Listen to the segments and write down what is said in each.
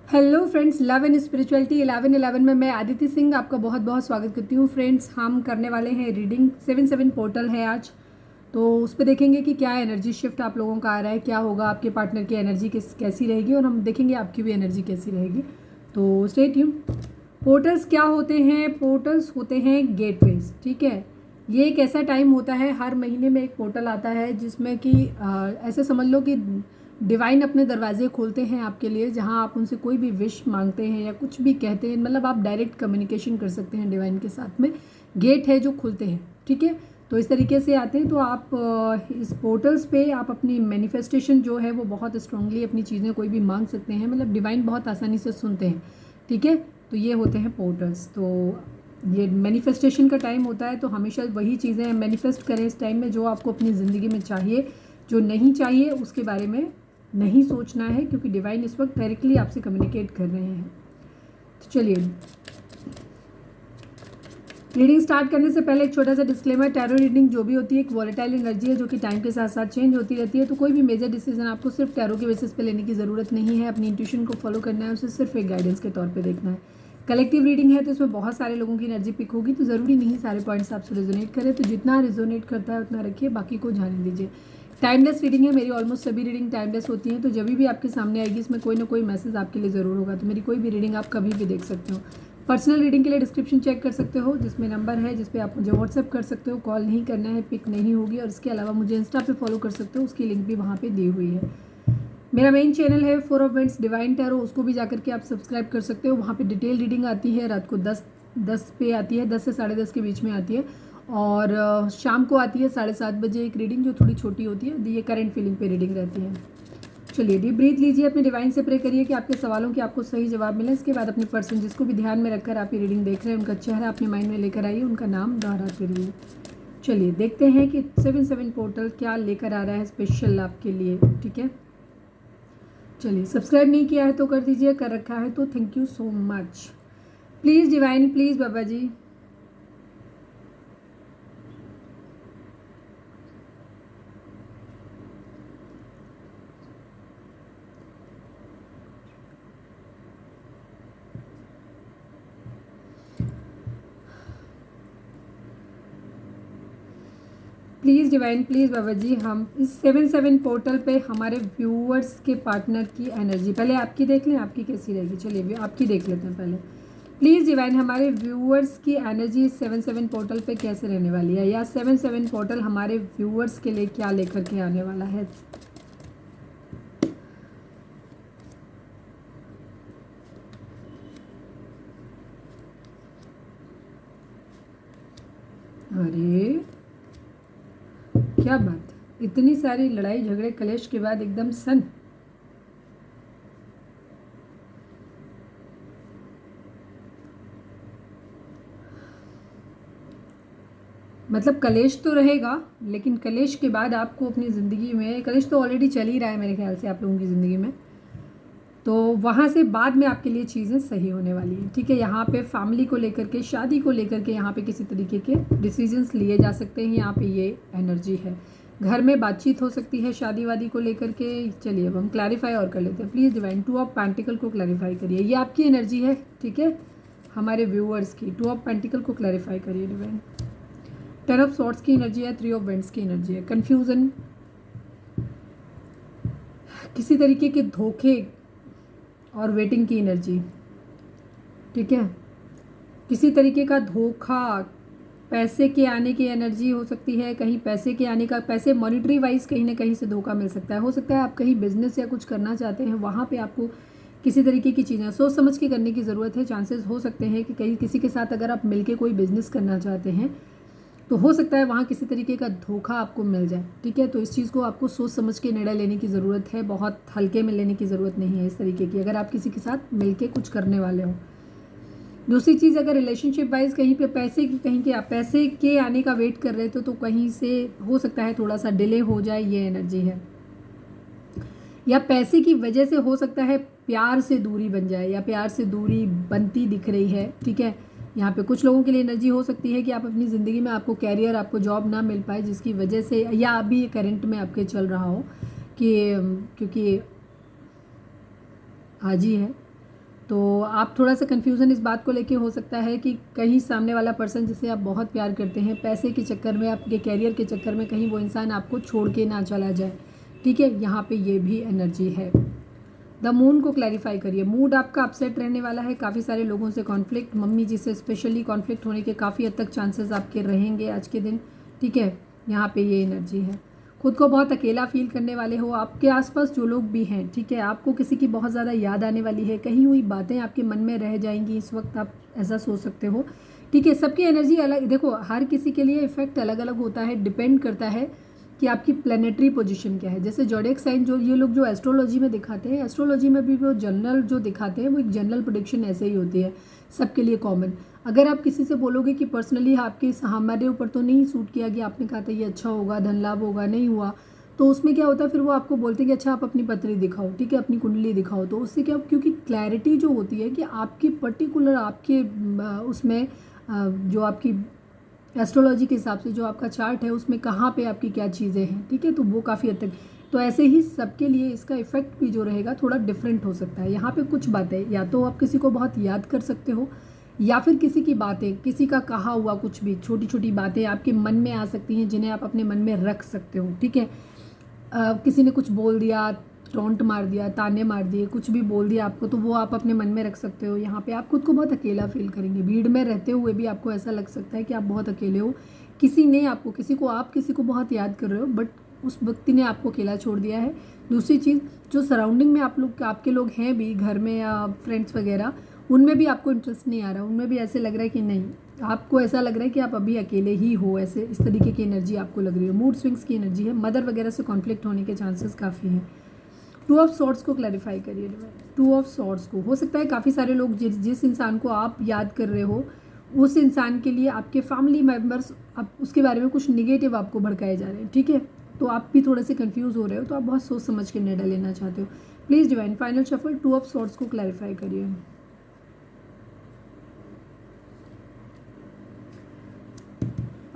Hello friends, love and spirituality 1111 में मैं आदित्य सिंह आपका बहुत बहुत स्वागत करती हूँ। फ्रेंड्स, हम करने वाले हैं रीडिंग 77 पोर्टल है आज, तो उस पर देखेंगे कि क्या एनर्जी शिफ्ट आप लोगों का आ रहा है, क्या होगा, आपके पार्टनर की एनर्जी कैसी रहेगी और हम देखेंगे आपकी भी एनर्जी कैसी रहेगी। तो स्टे ट्यून। पोर्टल्स क्या होते हैं? पोर्टल्स होते हैं गेटवेज। ठीक है, ये एक ऐसा टाइम होता है, हर महीने में एक पोर्टल आता है जिसमें कि ऐसे समझ लो कि डिवाइन अपने दरवाजे खोलते हैं आपके लिए, जहां आप उनसे कोई भी विश मांगते हैं या कुछ भी कहते हैं, मतलब आप डायरेक्ट कम्युनिकेशन कर सकते हैं डिवाइन के साथ में। गेट है जो खुलते हैं। ठीक है, तो इस तरीके से आते हैं। तो आप इस पोर्टल्स पे आप अपनी मैनिफेस्टेशन जो है वो बहुत स्ट्रांगली अपनी चीज़ें कोई भी मांग सकते हैं, मतलब डिवाइन बहुत आसानी से सुनते हैं। ठीक है, तो ये होते हैं पोर्टल्स। तो ये मैनिफेस्टेशन का टाइम होता है, तो हमेशा वही चीज़ें मैनिफेस्ट करें इस टाइम में जो आपको अपनी ज़िंदगी में चाहिए। जो नहीं चाहिए उसके बारे में नहीं सोचना है, क्योंकि डिवाइन इस वक्त डायरेक्टली आपसे कम्युनिकेट कर रहे हैं। तो चलिए, रीडिंग स्टार्ट करने से पहले एक छोटा सा डिस्क्लेमर। टैरो रीडिंग जो भी होती है एक वॉलेटाइल एनर्जी है जो कि टाइम के साथ साथ चेंज होती रहती है, तो कोई भी मेजर डिसीजन आपको सिर्फ टैरो के बेसिस पे लेने की ज़रूरत नहीं है। अपनी इंट्यूशन को फॉलो करना है, उसे सिर्फ एक गाइडेंस के तौर पे देखना है। कलेक्टिव रीडिंग है तो इसमें बहुत सारे लोगों की एनर्जी पिक होगी, तो ज़रूरी नहीं सारे पॉइंट्स आपसे रिजोनेट करें, तो जितना रिजोनेट करता है उतना रखिए, बाकी को जाने दीजिए। टाइमलेस रीडिंग है, मेरी ऑलमोस्ट सभी रीडिंग टाइमलेस होती हैं, तो जब भी आपके सामने आएगी इसमें कोई ना कोई मैसेज आपके लिए ज़रूर होगा, तो मेरी कोई भी रीडिंग आप कभी भी देख सकते हो। पर्सनल रीडिंग के लिए डिस्क्रिप्शन चेक कर सकते हो, जिसमें नंबर है जिस पे आप मुझे व्हाट्सअप कर सकते हो। कॉल नहीं करना है, पिक नहीं होगी, और इसके अलावा मुझे इंस्टा पे फॉलो कर सकते हो, उसकी लिंक भी वहाँ पे दी हुई है। मेरा मेन चैनल है 4 ऑफ वेंट्स डिवाइन टैरो, उसको भी जाकर के आप सब्सक्राइब कर सकते हो। वहाँ पे डिटेल रीडिंग आती है, रात को 10 पे आती है, 10 से 10:30 के बीच में आती है, और शाम को आती है 7:30 बजे एक रीडिंग जो थोड़ी छोटी होती है। ये करंट फीलिंग पे रीडिंग रहती है। चलिए, डीप ब्रीथ लीजिए, अपने डिवाइन से प्रे करिए कि आपके सवालों के आपको सही जवाब मिले। इसके बाद अपने पर्सन जिसको भी ध्यान में रखकर आप ये रीडिंग देख रहे हैं उनका चेहरा अपने माइंड में लेकर आइए, उनका नाम दोहराते रहिए। चलिए देखते हैं कि 77 पोर्टल क्या लेकर आ रहा है स्पेशल आपके लिए। ठीक है, चलिए, सब्सक्राइब नहीं किया है तो कर दीजिए, कर रखा है तो thank you so much. Please divine, please Baba ji. Please divine, please Baba ji, हम इस 77 पोर्टल पे हमारे व्यूअर्स के पार्टनर की एनर्जी पहले आपकी देख लें, आपकी कैसी रहेगी। चलिए आपकी देख लेते हैं पहले। प्लीज़ डिवाइन, हमारे व्यूअर्स की एनर्जी 77 पोर्टल पे कैसे रहने वाली है, या 77 पोर्टल हमारे व्यूअर्स के लिए क्या लेकर के आने वाला है। अरे क्या बात, इतनी सारी लड़ाई झगड़े कलेश के बाद एकदम सन। मतलब कलेश तो रहेगा, लेकिन कलेश के बाद आपको अपनी ज़िंदगी में, कलेश तो ऑलरेडी चल ही रहा है मेरे ख्याल से आप लोगों की ज़िंदगी में, तो वहाँ से बाद में आपके लिए चीज़ें सही होने वाली हैं। ठीक है, यहाँ पे फैमिली को लेकर के, शादी को लेकर के यहाँ पे किसी तरीके के डिसीजंस लिए जा सकते हैं। यहाँ पे ये एनर्जी है। घर में बातचीत हो सकती है शादी वादी को लेकर के। चलिए अब हम क्लैरिफाई और कर लेते हैं। प्लीज़ डिवाइन 2 ऑफ पेंटिकल को क्लैरिफाई करिए, ये आपकी एनर्जी है। ठीक है, हमारे व्यूअर्स की 2 ऑफ पेंटिकल को क्लैरिफाई करिए डिवाइन। 10 ऑफ सॉर्ड्स की एनर्जी है, 3 ऑफ वेंट्स की एनर्जी है। कन्फ्यूज़न, किसी तरीके के धोखे और वेटिंग की एनर्जी। ठीक है, किसी तरीके का धोखा, पैसे के आने की एनर्जी हो सकती है, कहीं पैसे के आने का, पैसे मॉनिटरी वाइज कहीं ना कहीं से धोखा मिल सकता है। हो सकता है आप कहीं बिजनेस या कुछ करना चाहते हैं, वहाँ पे आपको किसी तरीके की चीज़ें सोच समझ के करने की ज़रूरत है। चांसेस हो सकते हैं कि कहीं किसी के साथ अगर आप मिलके कोई बिजनेस करना चाहते हैं तो हो सकता है वहाँ किसी तरीके का धोखा आपको मिल जाए। ठीक है, तो इस चीज़ को आपको सोच समझ के निर्णय लेने की ज़रूरत है, बहुत हल्के में लेने की ज़रूरत नहीं है इस तरीके की, अगर आप किसी के साथ मिलके कुछ करने वाले हो। दूसरी चीज़, अगर रिलेशनशिप वाइज कहीं पे पैसे की, कहीं के आप पैसे के आने का वेट कर रहे थे तो कहीं से हो सकता है थोड़ा सा डिले हो जाए, ये एनर्जी है। या पैसे की वजह से हो सकता है प्यार से दूरी बन जाए, या प्यार से दूरी बनती दिख रही है। ठीक है, यहाँ पे कुछ लोगों के लिए एनर्जी हो सकती है कि आप अपनी ज़िंदगी में, आपको कैरियर, आपको जॉब ना मिल पाए, जिसकी वजह से, या अभी करंट में आपके चल रहा हो कि क्योंकि आज ही है, तो आप थोड़ा सा कन्फ्यूज़न इस बात को लेके हो सकता है कि कहीं सामने वाला पर्सन जिसे आप बहुत प्यार करते हैं, पैसे के चक्कर में, आपके कैरियर के चक्कर में कहीं वो इंसान आपको छोड़ के ना चला जाए। ठीक है, यहाँ पे ये भी एनर्जी है। द मून को क्लैरिफाई करिए। मूड आपका अपसेट रहने वाला है, काफ़ी सारे लोगों से कॉन्फ्लिक्ट, मम्मी जी से स्पेशली कॉन्फ्लिक्ट होने के काफ़ी हद तक चांसेस आपके रहेंगे आज के दिन। ठीक है, यहाँ पे ये एनर्जी है। खुद को बहुत अकेला फील करने वाले हो, आपके आसपास जो लोग भी हैं, ठीक है, आपको किसी की बहुत ज़्यादा याद आने वाली है, कहीं हुई बातें आपके मन में रह जाएंगी, इस वक्त आप ऐसा सोच सकते हो। ठीक है, सबकी एनर्जी अलग, देखो हर किसी के लिए इफेक्ट अलग अलग होता है, डिपेंड करता है कि आपकी प्लानिटरी पोजीशन क्या है। जैसे ज़ोडिएक साइन जो ये लोग जो एस्ट्रोलॉजी में दिखाते हैं, एस्ट्रोलॉजी में भी वो जनरल जो दिखाते हैं वो एक जनरल प्रेडिक्शन ऐसे ही होती है, सबके लिए कॉमन। अगर आप किसी से बोलोगे कि पर्सनली आपके हमारे ऊपर तो नहीं सूट किया कि आपने कहा था ये अच्छा होगा, धन लाभ होगा, नहीं हुआ, तो उसमें क्या होता है, फिर वो आपको बोलते हैं कि अच्छा आप अपनी पत्री दिखाओ, ठीक है, अपनी कुंडली दिखाओ। तो उससे क्या, क्योंकि क्लैरिटी जो होती है कि आपकी पर्टिकुलर आपके उसमें जो आपकी एस्ट्रोलॉजी के हिसाब से जो आपका चार्ट है उसमें कहाँ पे आपकी क्या चीज़ें हैं, ठीक है, तो वो काफ़ी हद तक, तो ऐसे ही सबके लिए इसका इफेक्ट भी जो रहेगा थोड़ा डिफरेंट हो सकता है। यहाँ पे कुछ बातें या तो आप किसी को बहुत याद कर सकते हो, या फिर किसी की बातें, किसी का कहा हुआ कुछ भी छोटी छोटी बातें आपके मन में आ सकती हैं जिन्हें आप अपने मन में रख सकते हो। ठीक है, किसी ने कुछ बोल दिया, टोंट मार दिया, ताने मार दिए, कुछ भी बोल दिया आपको, तो वो आप अपने मन में रख सकते हो। यहाँ पे आप खुद को बहुत अकेला फील करेंगे, भीड़ में रहते हुए भी आपको ऐसा लग सकता है कि आप बहुत अकेले हो, किसी ने आपको, आप किसी को बहुत याद कर रहे हो बट उस व्यक्ति ने आपको अकेला छोड़ दिया है। दूसरी चीज़, जो सराउंडिंग में आप लोग, आपके लोग हैं भी घर में या फ्रेंड्स वगैरह, उनमें भी आपको इंटरेस्ट नहीं आ रहा, उनमें भी ऐसे लग रहा है कि नहीं, आपको ऐसा लग रहा है कि आप अभी अकेले ही हो, ऐसे इस तरीके की एनर्जी आपको लग रही है। मूड स्विंग्स की एनर्जी है, मदर वगैरह से कॉन्फ्लिक्ट होने के चांसेस काफ़ी हैं। टू ऑफ सॉर्ड्स को क्लैरिफाई करिए। टू ऑफ सॉर्ड्स को हो सकता है काफ़ी सारे लोग जिस इंसान को आप याद कर रहे हो उस इंसान के लिए आपके फैमिली मेम्बर्स आप उसके बारे में कुछ निगेटिव आपको भड़काए जा रहे हैं। ठीक है, तो आप भी थोड़े से कंफ्यूज हो रहे हो, तो आप बहुत सोच समझ के निर्णय लेना चाहते हो। Please divine final shuffle two of swords को क्लैरिफाई करिए।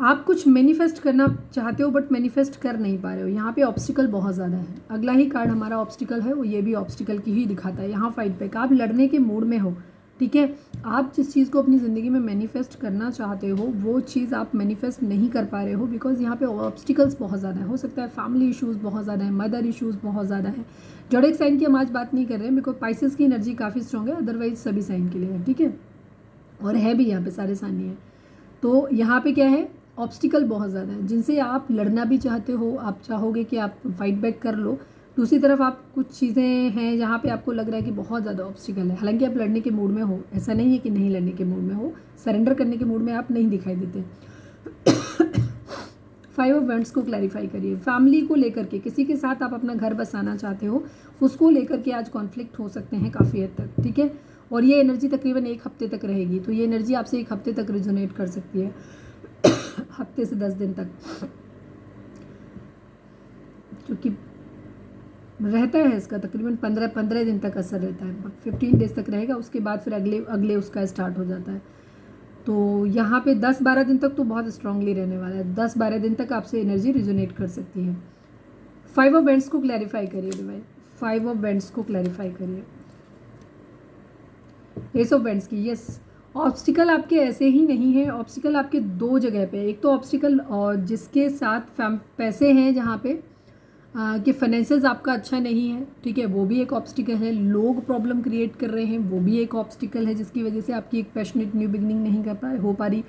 आप कुछ मैनिफेस्ट करना चाहते हो बट मैनिफेस्ट कर नहीं पा रहे हो, यहाँ पे ऑब्स्टिकल बहुत ज़्यादा है। अगला ही कार्ड हमारा ऑब्स्टिकल है, वो ये भी ऑब्स्टिकल की ही दिखाता है। यहाँ फाइट बैक, आप लड़ने के मूड में हो। ठीक है, आप जिस चीज़ को अपनी ज़िंदगी में मैनिफेस्ट करना चाहते हो वो चीज़ आप मैनिफेस्ट नहीं कर पा रहे हो, बिकॉज यहाँ पे ऑब्स्टिकल्स बहुत ज़्यादा है। हो सकता है फैमिली इशूज़ बहुत ज़्यादा है, मदर इशूज़ बहुत ज़्यादा है। ज़ोडिएक साइन की हम आज बात नहीं कर रहे हैं, बिकॉज पाइसेस की एनर्जी काफ़ी स्ट्रॉग है, अदरवाइज सभी साइन के लिए है। ठीक है, और है भी यहाँ पे सारे साइन है। तो यहाँ पे क्या है, ऑब्स्टिकल बहुत ज़्यादा है जिनसे आप लड़ना भी चाहते हो, आप चाहोगे कि आप फाइट बैक कर लो। दूसरी तरफ आप कुछ चीज़ें हैं जहाँ पे आपको लग रहा है कि बहुत ज़्यादा ऑब्स्टिकल है, हालांकि आप लड़ने के मूड में हो, ऐसा नहीं है कि नहीं लड़ने के मूड में हो, सरेंडर करने के मूड में आप नहीं दिखाई देते। फाइव ऑफ वैंड्स को क्लैरिफाई करिए। फैमिली को लेकर के, किसी के साथ आप अपना घर बसाना चाहते हो, उसको लेकर के आज कॉन्फ्लिक्ट हो सकते हैं काफ़ी हद तक। ठीक है, और ये एनर्जी तकरीबन 1 हफ्ते तक रहेगी, तो ये एनर्जी आपसे 1 हफ्ते तक रिजोनेट कर सकती है, हफ्ते से 10 दिन तक, क्योंकि रहता है इसका तकरीबन 15 दिन तक असर रहता है, 15 डेज तक रहेगा, उसके बाद फिर अगले उसका स्टार्ट हो जाता है। तो यहाँ पे 10-12 दिन तक तो बहुत स्ट्रांगली रहने वाला है, 10-12 दिन तक आपसे एनर्जी रिजोनेट कर सकती है। फाइव ऑफ वेंट्स को क्लैरिफाई करिए डिवाइन, फाइव ऑफ वेंट्स को क्लैरिफाई करिए। एस ऑफ वेंट्स की, यस, ऑब्स्टिकल आपके ऐसे ही नहीं है, ऑब्स्टिकल आपके 2 जगह पे। एक तो ऑब्स्टिकल और जिसके साथ पैसे हैं, जहाँ पे कि फाइनेंसेस आपका अच्छा नहीं है, ठीक है, वो भी एक ऑब्स्टिकल है। लोग प्रॉब्लम क्रिएट कर रहे हैं, वो भी एक ऑब्स्टिकल है जिसकी वजह से आपकी एक पैशनेट न्यू बिगनिंग नहीं हो पा रही।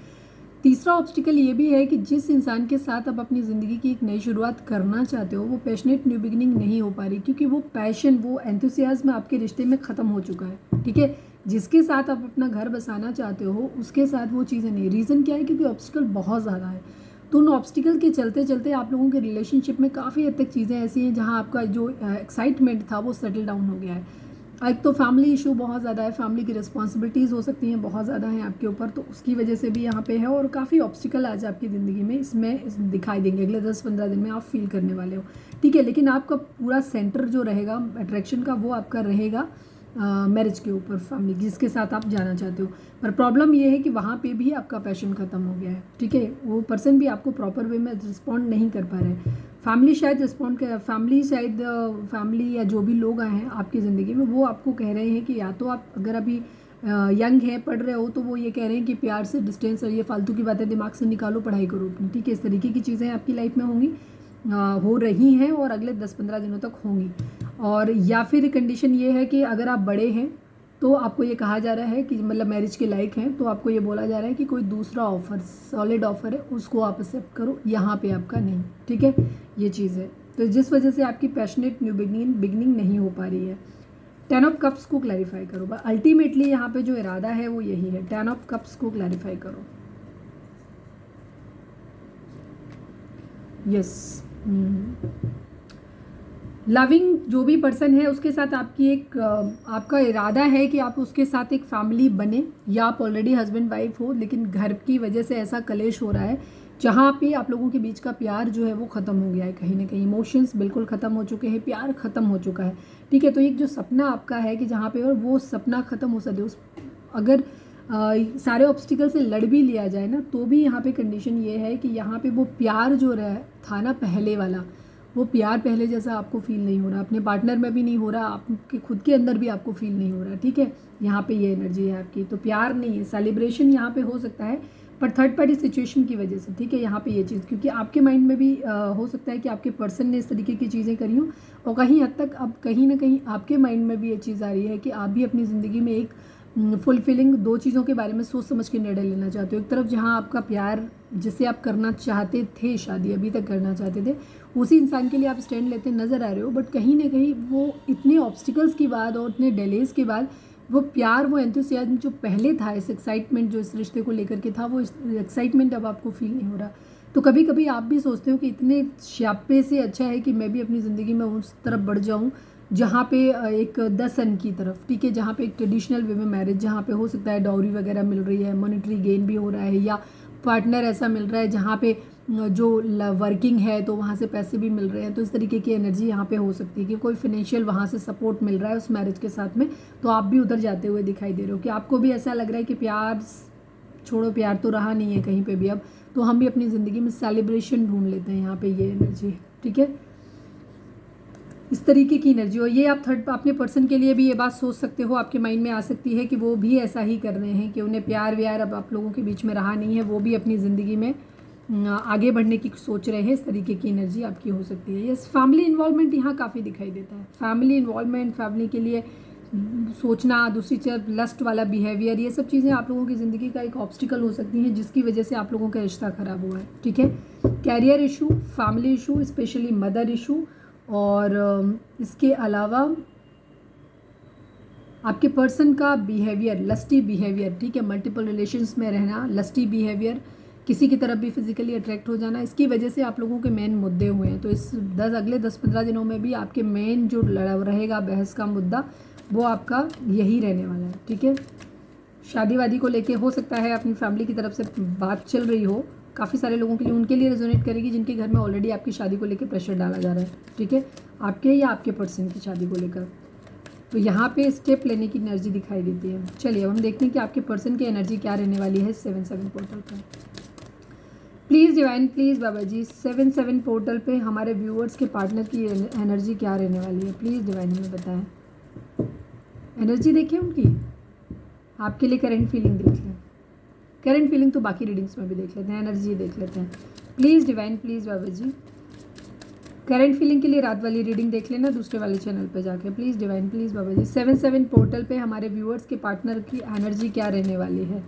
तीसरा ऑब्स्टिकल ये भी है कि जिस इंसान के साथ आप अपनी ज़िंदगी की एक नई शुरुआत करना चाहते हो वो पैशनेट न्यू बिगनिंग नहीं हो पा रही, क्योंकि वो पैशन, वो एंथुसियाज्म आपके रिश्ते में ख़त्म हो चुका है। ठीक है, जिसके साथ आप अपना घर बसाना चाहते हो उसके साथ वो चीज़ें नहीं। रीज़न क्या है, क्योंकि ऑब्स्टिकल बहुत ज़्यादा है। तो उन ऑब्स्टिकल के चलते चलते आप लोगों के रिलेशनशिप में काफ़ी हद तक चीज़ें ऐसी हैं जहाँ आपका जो एक्साइटमेंट था वो सेटल डाउन हो गया है। एक तो फैमिली इशू बहुत ज़्यादा है, फैमिली की रिस्पॉन्सिबिलिटीज़ हो सकती हैं बहुत ज़्यादा हैं आपके ऊपर, तो उसकी वजह से भी यहाँ पे है। और काफ़ी ऑब्स्टिकल आज आपकी ज़िंदगी में इसमें दिखाई देंगे, अगले 10-15 दिन में आप फील करने वाले हो। ठीक है, लेकिन आपका पूरा सेंटर जो रहेगा अट्रैक्शन का वो आपका रहेगा मैरिज के ऊपर, फैमिली जिसके साथ आप जाना चाहते हो। पर प्रॉब्लम ये है कि वहाँ पे भी आपका पैशन ख़त्म हो गया है, ठीक है। वो पर्सन भी आपको प्रॉपर वे में रिस्पॉन्ड नहीं कर पा रहे हैं। फैमिली शायद रिस्पॉन्ड कर, फैमिली या जो भी लोग आए हैं आपकी ज़िंदगी में, वो आपको कह रहे हैं कि या तो आप अगर अभी यंग है, पढ़ रहे हो, तो वो ये कह रहे हैं कि प्यार से डिस्टेंस रहिए, फालतू की बातें दिमाग से निकालो, पढ़ाई करो अपनी, ठीक है। इस तरीके की चीज़ें आपकी लाइफ में होंगी, हो रही हैं और अगले 10-15 दिनों तक होंगी। और या फिर कंडीशन ये है कि अगर आप बड़े हैं तो आपको ये कहा जा रहा है कि मतलब मैरिज के लायक हैं, तो आपको ये बोला जा रहा है कि कोई दूसरा ऑफ़र, सॉलिड ऑफ़र है, उसको आप एक्सेप्ट करो, यहाँ पे आपका नहीं, ठीक है। ये चीज़ है, तो जिस वजह से आपकी पैशनेट न्यू बिगनिंग नहीं हो पा रही है। 10 ऑफ कप्स को क्लैरिफाई करो, बट अल्टीमेटली यहाँ पे जो इरादा है वो यही है। 10 ऑफ कप्स को क्लैरिफाई करो। यस, लविंग जो भी पर्सन है उसके साथ आपकी एक आपका इरादा है कि आप उसके साथ एक फैमिली बने, या आप ऑलरेडी हस्बैंड वाइफ हो, लेकिन घर की वजह से ऐसा कलेश हो रहा है जहाँ पे आप लोगों के बीच का प्यार जो है वो ख़त्म हो गया है, कहीं ना कहीं इमोशंस बिल्कुल ख़त्म हो चुके हैं, प्यार ख़त्म हो चुका है, ठीक है। तो एक जो सपना आपका है कि जहाँ पे, और वो सपना ख़त्म हो सके, उस अगर सारे ऑब्स्टिकल से लड़ भी लिया जाए ना, तो भी यहाँ पे कंडीशन ये है कि यहाँ पे वो प्यार जो रहा था ना पहले वाला, वो प्यार पहले जैसा आपको फील नहीं हो रहा, अपने पार्टनर में भी नहीं हो रहा, आपके खुद के अंदर भी आपको फील नहीं हो रहा, ठीक है। यहाँ पे ये एनर्जी है आपकी, तो प्यार नहीं है। सेलिब्रेशन यहाँ पे हो सकता है पर थर्ड पार्टी सिचुएशन की वजह से, ठीक है। यहाँ पे ये चीज़, क्योंकि आपके माइंड में भी हो सकता है कि आपके पर्सन ने इस तरीके की चीज़ें करी हों, और कहीं हद तक अब कहीं ना कहीं आपके माइंड में भी ये चीज़ आ रही है कि आप भी अपनी ज़िंदगी में एक फुलफिलिंग दो चीज़ों के बारे में सोच समझ के निर्णय लेना चाहते हो। एक तरफ जहाँ आपका प्यार, जिसे आप करना चाहते थे, शादी अभी तक करना चाहते थे, उसी इंसान के लिए आप स्टैंड लेते नज़र आ रहे हो, बट कहीं ना कहीं वो इतने ऑब्स्टिकल्स के बाद और इतने डिलेज़ के बाद वो प्यार, वो एंथुसियाज्म जो पहले था, इस एक्साइटमेंट जो इस रिश्ते को लेकर के था, वो एक्साइटमेंट अब आपको फील नहीं हो रहा। तो कभी कभी आप भी सोचते हो कि इतने श्यापे से अच्छा है कि मैं भी अपनी ज़िंदगी में उस तरफ बढ़ जाऊँ जहाँ पे एक द सन की तरफ, ठीक है, जहाँ पे एक ट्रेडिशनल वे में मैरिज, जहाँ पे हो सकता है डॉरी वगैरह मिल रही है, मॉनेटरी गेन भी हो रहा है, या पार्टनर ऐसा मिल रहा है जहाँ पे जो वर्किंग है तो वहाँ से पैसे भी मिल रहे हैं। तो इस तरीके की एनर्जी यहाँ पे हो सकती है कि कोई फिनेंशियल वहाँ से सपोर्ट मिल रहा है उस मैरिज के साथ में, तो आप भी उधर जाते हुए दिखाई दे रहे हो कि आपको भी ऐसा लग रहा है कि प्यार छोड़ो, प्यार तो रहा नहीं है कहीं पे भी अब, तो हम भी अपनी ज़िंदगी में सेलिब्रेशन ढूंढ लेते हैं। यहाँ पे ये एनर्जी है, ठीक है, इस तरीके की एनर्जी। और ये आप थर्ड अपने पर्सन के लिए भी ये बात सोच सकते हो, आपके माइंड में आ सकती है कि वो भी ऐसा ही कर रहे हैं, कि उन्हें प्यार व्यार अब आप लोगों के बीच में रहा नहीं है, वो भी अपनी ज़िंदगी में आगे बढ़ने की सोच रहे हैं। इस तरीके की एनर्जी आपकी हो सकती है। यस, फैमिली इन्वॉल्वमेंट यहाँ काफ़ी दिखाई देता है। फैमिली इन्वॉल्वमेंट, फैमिली के लिए सोचना, दूसरी चीज़ लस्ट वाला बिहेवियर, ये सब चीज़ें आप लोगों की ज़िंदगी का एक ऑब्स्टिकल हो सकती हैं, जिसकी वजह से आप लोगों का रिश्ता ख़राब हुआ है, ठीक है। Career issue, family issue, specially mother issue, और इसके अलावा आपके पर्सन का बिहेवियर, लस्टी बिहेवियर, ठीक है, मल्टीपल रिलेशंस में रहना, लस्टी बिहेवियर, किसी की तरफ भी फिजिकली अट्रैक्ट हो जाना, इसकी वजह से आप लोगों के मेन मुद्दे हुए हैं। तो इस अगले 10-15 दिनों में भी आपके मेन जो रहेगा बहस का मुद्दा, वो आपका यही रहने वाला है, ठीक है। शादी वादी को लेके हो सकता है अपनी फैमिली की तरफ से बात चल रही हो, काफ़ी सारे लोगों के लिए, उनके लिए रेजोनेट करेगी जिनके घर में ऑलरेडी आपकी शादी को लेकर प्रेशर डाला जा रहा है, ठीक है, आपके या आपके पर्सन की शादी को लेकर। तो यहाँ पे स्टेप लेने की एनर्जी दिखाई देती है। चलिए अब हम देखते हैं कि आपके पर्सन की एनर्जी क्या रहने वाली है 7-7 पोर्टल पर। Please divine, please Baba ji, 7-7 portal पे हमारे व्यूअर्स के पार्टनर की एनर्जी क्या रहने वाली है, प्लीज़ डिवाइन हमें बताएं। एनर्जी देखें उनकी, आपके लिए करंट फीलिंग देख लें। करंट फीलिंग तो बाकी रीडिंग्स में भी देख लेते हैं, एनर्जी देख लेते हैं। Please divine, please Baba ji, current feeling के लिए रात वाली रीडिंग देख लेना दूसरे वाले चैनल पे जाके। Please divine, please Baba ji, 7-7 portal पे हमारे व्यूअर्स के पार्टनर की एनर्जी क्या रहने वाली है।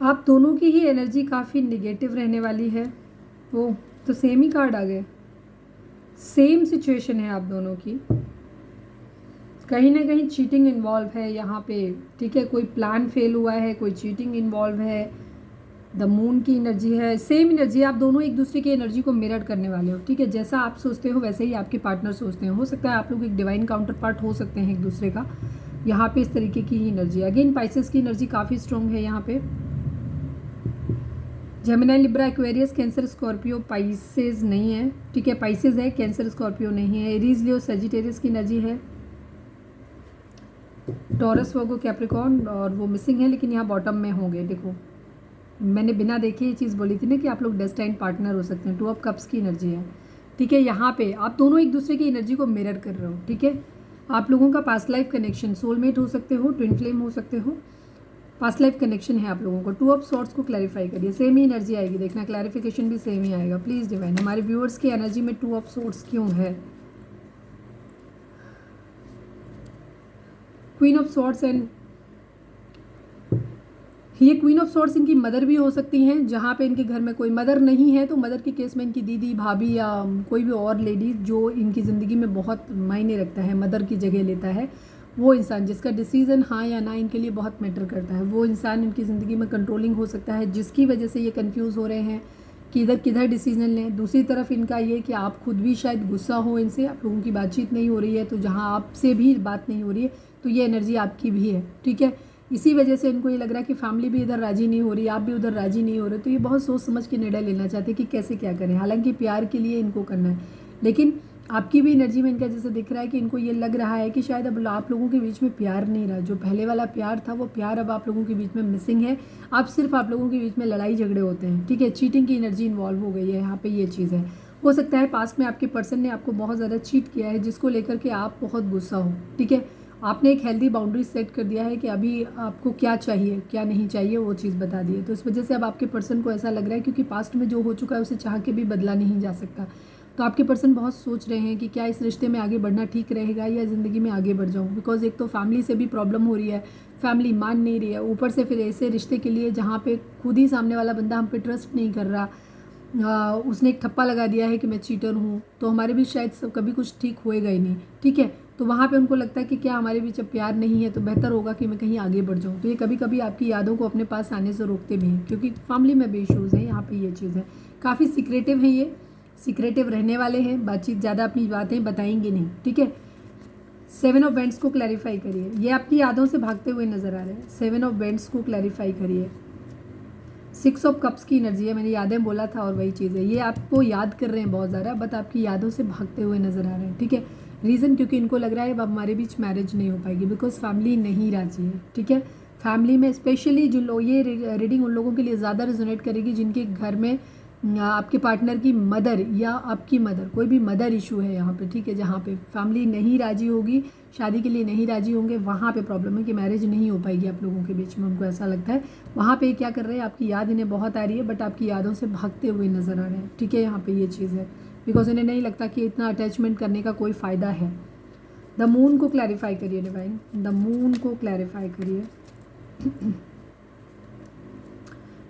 आप दोनों की ही एनर्जी काफ़ी निगेटिव रहने वाली है। वो तो सेम ही कार्ड आ गए, सेम सिचुएशन है आप दोनों की, कहीं ना कहीं चीटिंग इन्वॉल्व है यहाँ पे, ठीक है, कोई प्लान फेल हुआ है, कोई चीटिंग इन्वॉल्व है। द मून की एनर्जी है, सेम एनर्जी, आप दोनों एक दूसरे की एनर्जी को मिरर करने वाले हो, ठीक है, जैसा आप सोचते हो वैसे ही आपके पार्टनर सोचते हैं। हो सकता है आप लोग एक डिवाइन काउंटर पार्ट हो सकते हैं एक दूसरे का, यहाँ पे इस तरीके की ही एनर्जी। अगेन पाइसेस की एनर्जी काफ़ी स्ट्रॉन्ग है यहाँ पे, Gemini, Libra, Aquarius, cancer, Scorpio, Pisces नहीं है, ठीक है, पाइसेस है, कैंसर, स्कॉर्पियो नहीं है। एरीज, लियो, सजिटेरियस की एनर्जी है। टॉरस, वर्गो, कैप्रिकॉर्न, और वो मिसिंग है लेकिन यहाँ बॉटम में होंगे। देखो मैंने बिना देखे ये चीज़ बोली थी ना कि आप लोग डेस्टाइन्ड पार्टनर हो सकते हैं। 2 ऑफ कप्स की एनर्जी है, ठीक है। यहाँ पे आप दोनों एक दूसरे की एनर्जी को मिरर कर रहे हो, ठीक है। आप लोगों का पास्ट लाइफ कनेक्शन, सोलमेट हो सकते हो, ट्विन फ्लेम हो सकते हो, पास्ट लाइफ कनेक्शन है आप लोगों को। 2 ऑफ सॉर्ड्स को क्लैरिफाई करिए, सेम ही एनर्जी आएगी, देखना क्लैरिफिकेशन भी सेम ही आएगा। प्लीज़ डिवाइन, हमारे व्यूअर्स की एनर्जी में 2 ऑफ सॉर्ड्स क्यों है? क्वीन ऑफ सॉर्ड्स एंड ये क्वीन ऑफ सॉर्ड्स इनकी मदर भी हो सकती हैं। जहाँ पे इनके घर में कोई मदर नहीं है तो मदर के केस में इनकी दीदी, भाभी या कोई भी और लेडीज जो इनकी ज़िंदगी में बहुत मायने रखता है, मदर की जगह लेता है, वो इंसान जिसका डिसीज़न हाँ या ना इनके लिए बहुत मैटर करता है, वो इंसान इनकी ज़िंदगी में कंट्रोलिंग हो सकता है, जिसकी वजह से ये कन्फ्यूज़ हो रहे हैं कि इधर किधर डिसीजन लें। दूसरी तरफ इनका ये कि आप खुद भी शायद गुस्सा हो इनसे, आप लोगों की बातचीत नहीं हो रही है, तो जहाँ आपसे भी बात नहीं हो रही है तो ये एनर्जी आपकी भी है, ठीक है। इसी वजह से इनको ये लग रहा है कि फैमिली भी इधर राजी नहीं हो रही, आप भी उधर राजी नहीं हो रहे, तो ये बहुत सोच समझ के निर्णय लेना चाहते हैं कि कैसे क्या करें। हालांकि प्यार के लिए इनको करना है, लेकिन आपकी भी एनर्जी में इनका जैसे दिख रहा है कि इनको ये लग रहा है कि शायद अब आप लोगों के बीच में प्यार नहीं रहा, जो पहले वाला प्यार था वो प्यार अब आप लोगों के बीच में मिसिंग है। अब सिर्फ आप लोगों के बीच में लड़ाई झगड़े होते हैं, ठीक है। चीटिंग की एनर्जी इन्वॉल्व हो गई है यहाँ पे, ये चीज़ है। हो सकता है पास्ट में आपके पर्सन ने आपको बहुत ज़्यादा चीट किया है, जिसको लेकर के आप बहुत गुस्सा हो, ठीक है। आपने एक हेल्दी बाउंड्री सेट कर दिया है कि अभी आपको क्या चाहिए क्या नहीं चाहिए वो चीज़ बता दी है, तो इस वजह से अब आपके पर्सन को ऐसा लग रहा है, क्योंकि पास्ट में जो हो चुका है उसे चाह के भी बदला नहीं जा सकता। तो आपके पर्सन बहुत सोच रहे हैं कि क्या इस रिश्ते में आगे बढ़ना ठीक रहेगा या ज़िंदगी में आगे बढ़ जाऊँ, बिकॉज एक तो फैमिली से भी प्रॉब्लम हो रही है, फैमिली मान नहीं रही है, ऊपर से फिर ऐसे रिश्ते के लिए जहाँ पे खुद ही सामने वाला बंदा हम पे ट्रस्ट नहीं कर रहा, उसने एक ठप्पा लगा दिया है कि मैं चीटर हूँ, तो हमारे बीच शायद सब कभी कुछ ठीक होएगा ही नहीं, ठीक है। तो वहाँ पे उनको लगता है कि क्या हमारे बीच अब प्यार नहीं है तो बेहतर होगा कि मैं कहीं आगे बढ़ जाऊँ। तो ये कभी कभी आपकी यादों को अपने पास आने से रोकते भी हैं, क्योंकि फैमिली में भी इशूज़ हैं यहाँ पे, ये चीज़ है। काफ़ी सीक्रेटिव हैं ये, सीक्रेटिव रहने वाले हैं, बातचीत ज़्यादा अपनी बातें बताएंगे नहीं, ठीक है। 7 ऑफ वेंट्स को क्लैरिफाई करिए, ये आपकी यादों से भागते हुए नजर आ रहे हैं। 7 ऑफ वेंट्स को क्लैरिफाई करिए। 6 ऑफ कप्स की एनर्जी है, मैंने यादें बोला था और वही चीज़ है, ये आपको याद कर रहे हैं बहुत ज़्यादा, बट आपकी यादों से भागते हुए नजर आ रहे हैं, ठीक है। रीज़न क्योंकि इनको लग रहा है अब हमारे बीच मैरिज नहीं हो पाएगी, बिकॉज फैमिली नहीं राजी है, ठीक है। फैमिली में स्पेशली जो लोग, ये रीडिंग उन लोगों के लिए ज़्यादा रिजोनेट करेगी जिनके घर में आपके पार्टनर की मदर या आपकी मदर, कोई भी मदर इशू है यहाँ पे, ठीक है। जहाँ पे फैमिली नहीं राजी होगी, शादी के लिए नहीं राजी होंगे, वहाँ पे प्रॉब्लम है कि मैरिज नहीं हो पाएगी आप लोगों के बीच में, उनको ऐसा लगता है। वहाँ पे क्या कर रहे हैं, आपकी याद इन्हें बहुत आ रही है, बट आपकी यादों से भागते हुए नजर आ रहे हैं, ठीक है। यहाँ पे ये चीज़ है, बिकॉज इन्हें नहीं लगता कि इतना अटैचमेंट करने का कोई फ़ायदा है। द मून को क्लैरिफाई करिए डिवाइन, द मून को क्लैरिफाई करिए।